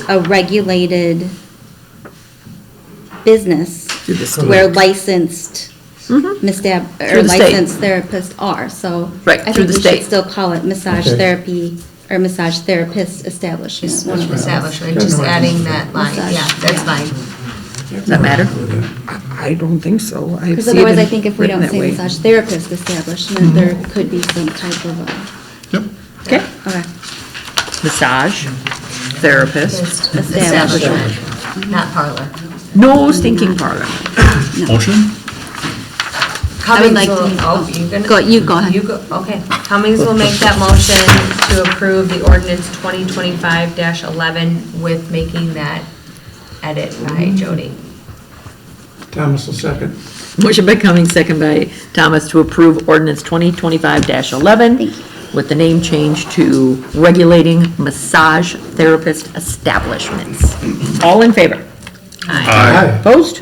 a regulated business Through the state. where licensed Through the state. licensed therapists are, so. Right, I through think the we state. should still call it massage Okay. therapy or massage therapist establishment. one of the- Establishment, just adding that line, Massage, yeah, that's yeah. fine. Does that matter? I don't think so. I Because see it otherwise, in- I think if we written don't that say way. massage therapist establishment, there could be some type of a, Yep. Okay. okay. Massage therapist. Establishment, not parlor. No stinking parlor. Motion? Cummings like will, to- oh, you gonna? You go ahead. You go, okay. Cummings will make that motion to approve the ordinance 2025-11 with making that edit by Jody. Thomas will second. Motion by Cummings, second by Thomas, to approve ordinance 2025-11 with the name change to regulating massage therapist establishments. All in favor? Aye. Opposed?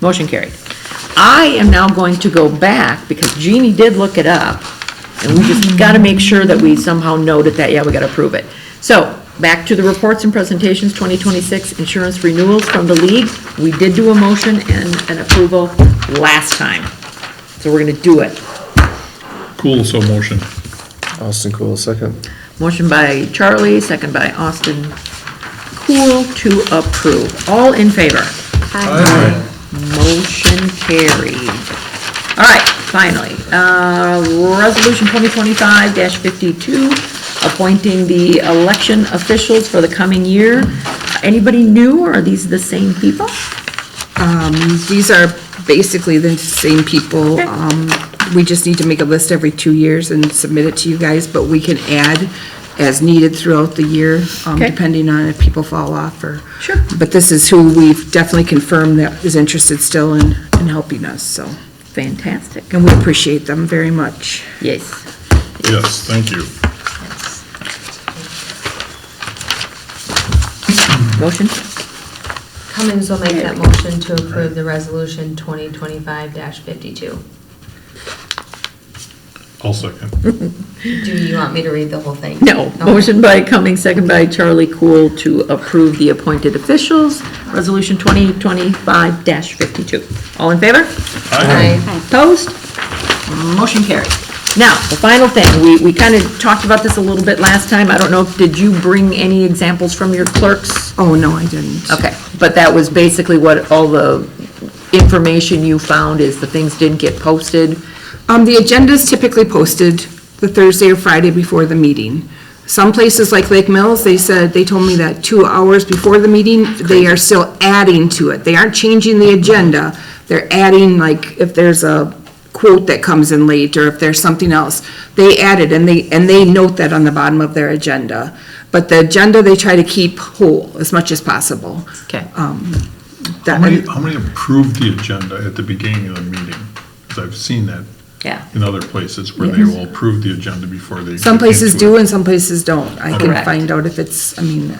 Motion carried. I am now going to go back, because Jeannie did look it up, and we just gotta make sure that we somehow noted that, yeah, we gotta approve it. So, back to the reports and presentations, 2026 insurance renewals from the league. We did do a motion and an approval last time, so we're gonna do it. Cool, so motion. Austin Cool, second. Motion by Charlie, second by Austin Cool to approve. All in favor? Aye. Motion carried. All right, finally, Resolution 2025-52, appointing the election officials for the coming year. Anybody new, or are these the same people? These are basically the same people. We just need to make a list every 2 years and submit it to you guys, but we can add as needed throughout the year, Okay. depending on if people fall off or. Sure. But this is who we've definitely confirmed that is interested still in helping us, so. Fantastic. And we appreciate them very much. Yes. Yes, thank you. Motion? Cummings will make that motion to approve the resolution 2025-52. I'll second. Do you want me to read the whole thing? No. Okay. Motion by Cummings, second by Charlie Cool to approve the appointed officials, Resolution 2025-52. All in favor? Aye. Opposed? Motion carried. Now, the final thing, we kind of talked about this a little bit last time. I don't know, did you bring any examples from your clerks? Oh, no, I didn't. Okay, but that was basically what all the information you found is the things didn't get posted? The agenda is typically posted the Thursday or Friday before the meeting. Some places like Lake Mills, they told me that 2 hours before the meeting, they are still adding to it. They aren't changing the agenda. They're adding, like, if there's a quote that comes in late, or if there's something else, they add it, and they note that on the bottom of their agenda. But the agenda, they try to keep whole as much as possible. Okay. How many approve the agenda at the beginning of the meeting? Because I've seen that Yeah. in other places where they will approve the agenda before they. Some places get into do it. and some places don't. I can Correct. find out if it's, Okay,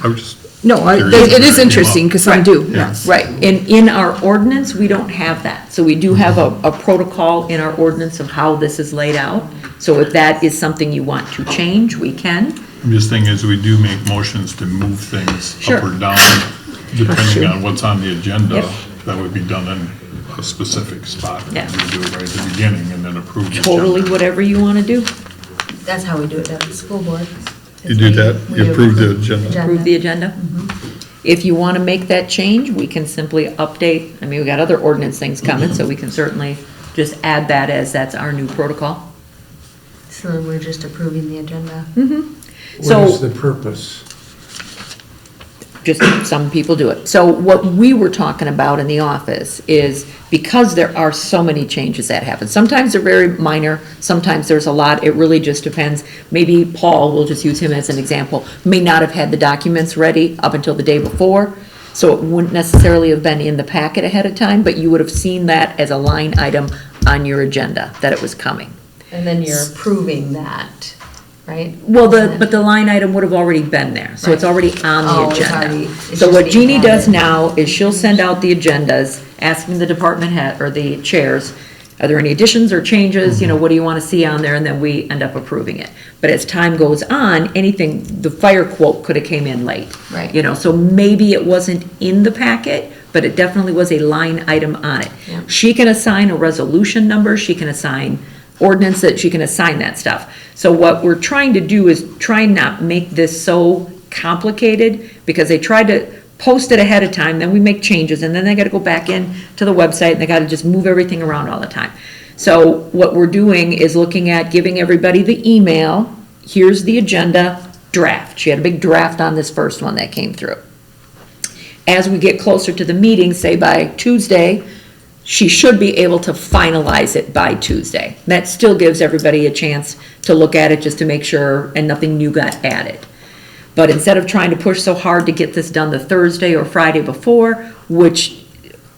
I was just. no, curious it if is that came interesting, up. because some do, Yeah. yes. Right, and in our ordinance, we don't have that. So we do have a protocol in our ordinance of how this is laid out. So if that is something you want to change, we can. I'm just thinking as we do make motions to move things Sure. up or down, depending on what's on the agenda, Yep. that would be done in a specific spot. Yeah. We do it right at the beginning and then approve the Totally agenda. whatever you want to do. That's how we do it at the school board. You do that? You approve the agenda? Approve the agenda. If you want to make that change, we can simply update, I mean, we got other ordinance things coming, so we can certainly just add that as that's our new protocol. So then we're just approving the agenda. What is So, the purpose? just some people do it. So what we were talking about in the office is because there are so many changes that happen. Sometimes they're very minor, sometimes there's a lot, it really just depends. Maybe Paul, we'll just use him as an example, may not have had the documents ready up until the day before, so it wouldn't necessarily have been in the packet ahead of time, but you would have seen that as a line item on your agenda, that it was coming. And then you're approving that, right? Well, but the line item would have already been there, so it's Right. already on Oh, the it's agenda. already- it's So just what being Jeannie does added. now is she'll send out the agendas, asking the department head, or the chairs, are there any additions or changes, you know, what do you want to see on there, and then we end up approving it. But as time goes on, anything, the fire quote could have came in late. Right. You know, so maybe it wasn't in the packet, but it definitely was a line item on it. Yeah. She can assign a resolution number, she can assign ordinance, that she can assign that stuff. So what we're trying to do is try and not make this so complicated, because they tried to post it ahead of time, then we make changes, and then they gotta go back in to the website, and they gotta just move everything around all the time. So what we're doing is looking at giving everybody the email, here's the agenda draft. She had a big draft on this first one that came through. As we get closer to the meeting, say by Tuesday, she should be able to finalize it by Tuesday. That still gives everybody a chance to look at it, just to make sure, and nothing new got added. But instead of trying to push so hard to get this done the Thursday or Friday before, which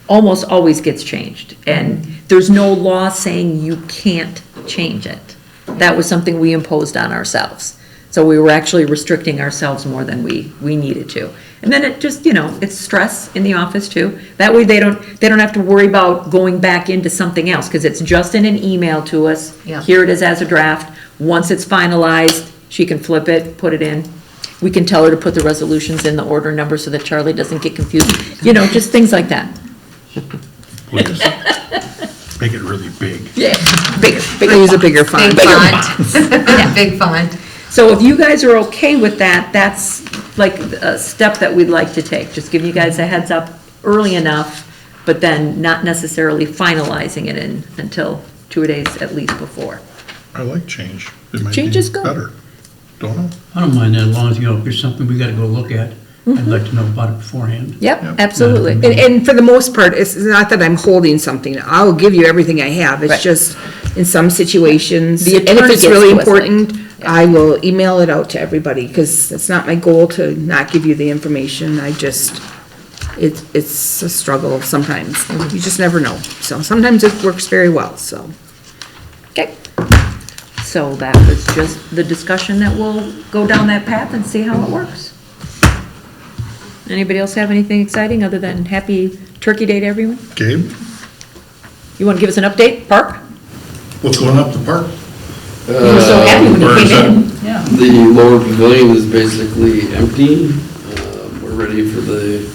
almost always gets changed, and there's no law saying you can't change it. That was something we imposed on ourselves. So we were actually restricting ourselves more than we needed to. And then it just, you know, it's stress in the office too. That way they don't have to worry about going back into something else, because it's just in an email to us. Yeah. Here it is as a draft. Once it's finalized, she can flip it, put it in. We can tell her to put the resolutions in the order number so that Charlie doesn't get confused. You know, just things like that. Please. Make it really big. Yeah, bigger. I use a bigger font. Big font. Big font. So if you guys are okay with that, that's like a step that we'd like to take. Just give you guys a heads up early enough, but then not necessarily finalizing it in until 2 days at least before. I like change. It might Change be is good. better. Don't know. I don't mind that, as long as, you know, if there's something we gotta go look at, I'd like to know about it beforehand. Yep, Yep. absolutely. And for the most part, it's not that I'm holding something. I'll give you everything I have. Right. It's just in some situations. The And if attorney it's gets really to us, like- important, I will email it out to everybody, because it's not my goal to not give you the information. It's a struggle sometimes. You just never know. So sometimes it works very well, so. Okay. So that was just the discussion that we'll go down that path and see how it works. Anybody else have anything exciting other than happy Turkey Day to everyone? Gabe, You want to give us an update, Park? what's going up the park? You were so happy when Where you is came in. Yeah. The lower pavilion is basically empty. We're ready for the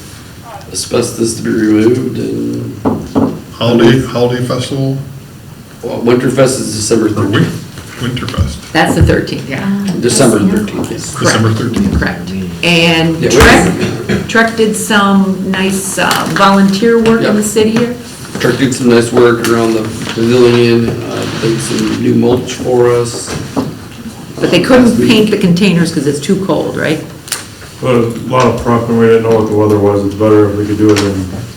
asbestos to be removed and Holiday festival? Well, Winterfest is December Or 13th. Winterfest, That's the 13th, yeah. December 13th, yes. December 13th. Correct. And Yeah, Trek did some nice volunteer work in the Yep. city here. Clerk did some nice work around the pavilion, did some new mulch for us. But they couldn't paint the containers because it's too cold, right? But a lot of prep, and we didn't know what the weather was. It's better if we could do it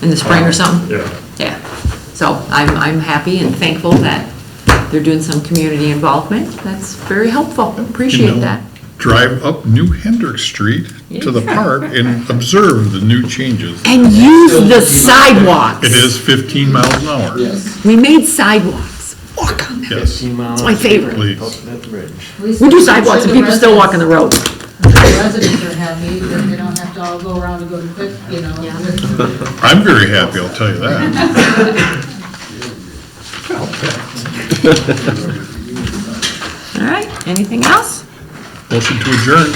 In the spring or something? Yeah. Yeah. So I'm happy and thankful that they're doing some community involvement. That's very helpful. You Appreciate know, that. Drive up New Hendrick Street to the park and observe the new changes. And use the sidewalks. It is 15 miles an hour. Yes. We made sidewalks. Walk on them. Yes, It's my favorite. please. We do sidewalks and people still walk on the road. The residents are happy, that they don't have to all go around and go to pick, you know. I'm very happy, I'll tell you that. All right, anything else? Motion to adjourn.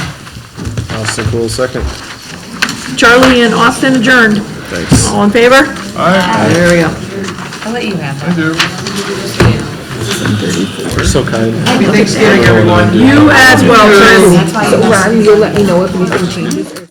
Austin Cool, second. Charlie and Austin adjourned. Thanks. All in favor? Aye. There we go. I'll let you have I do. You're so kind. Happy Thanksgiving, everyone. You as well, Chris. that. Ron, you'll let me know if anything changes.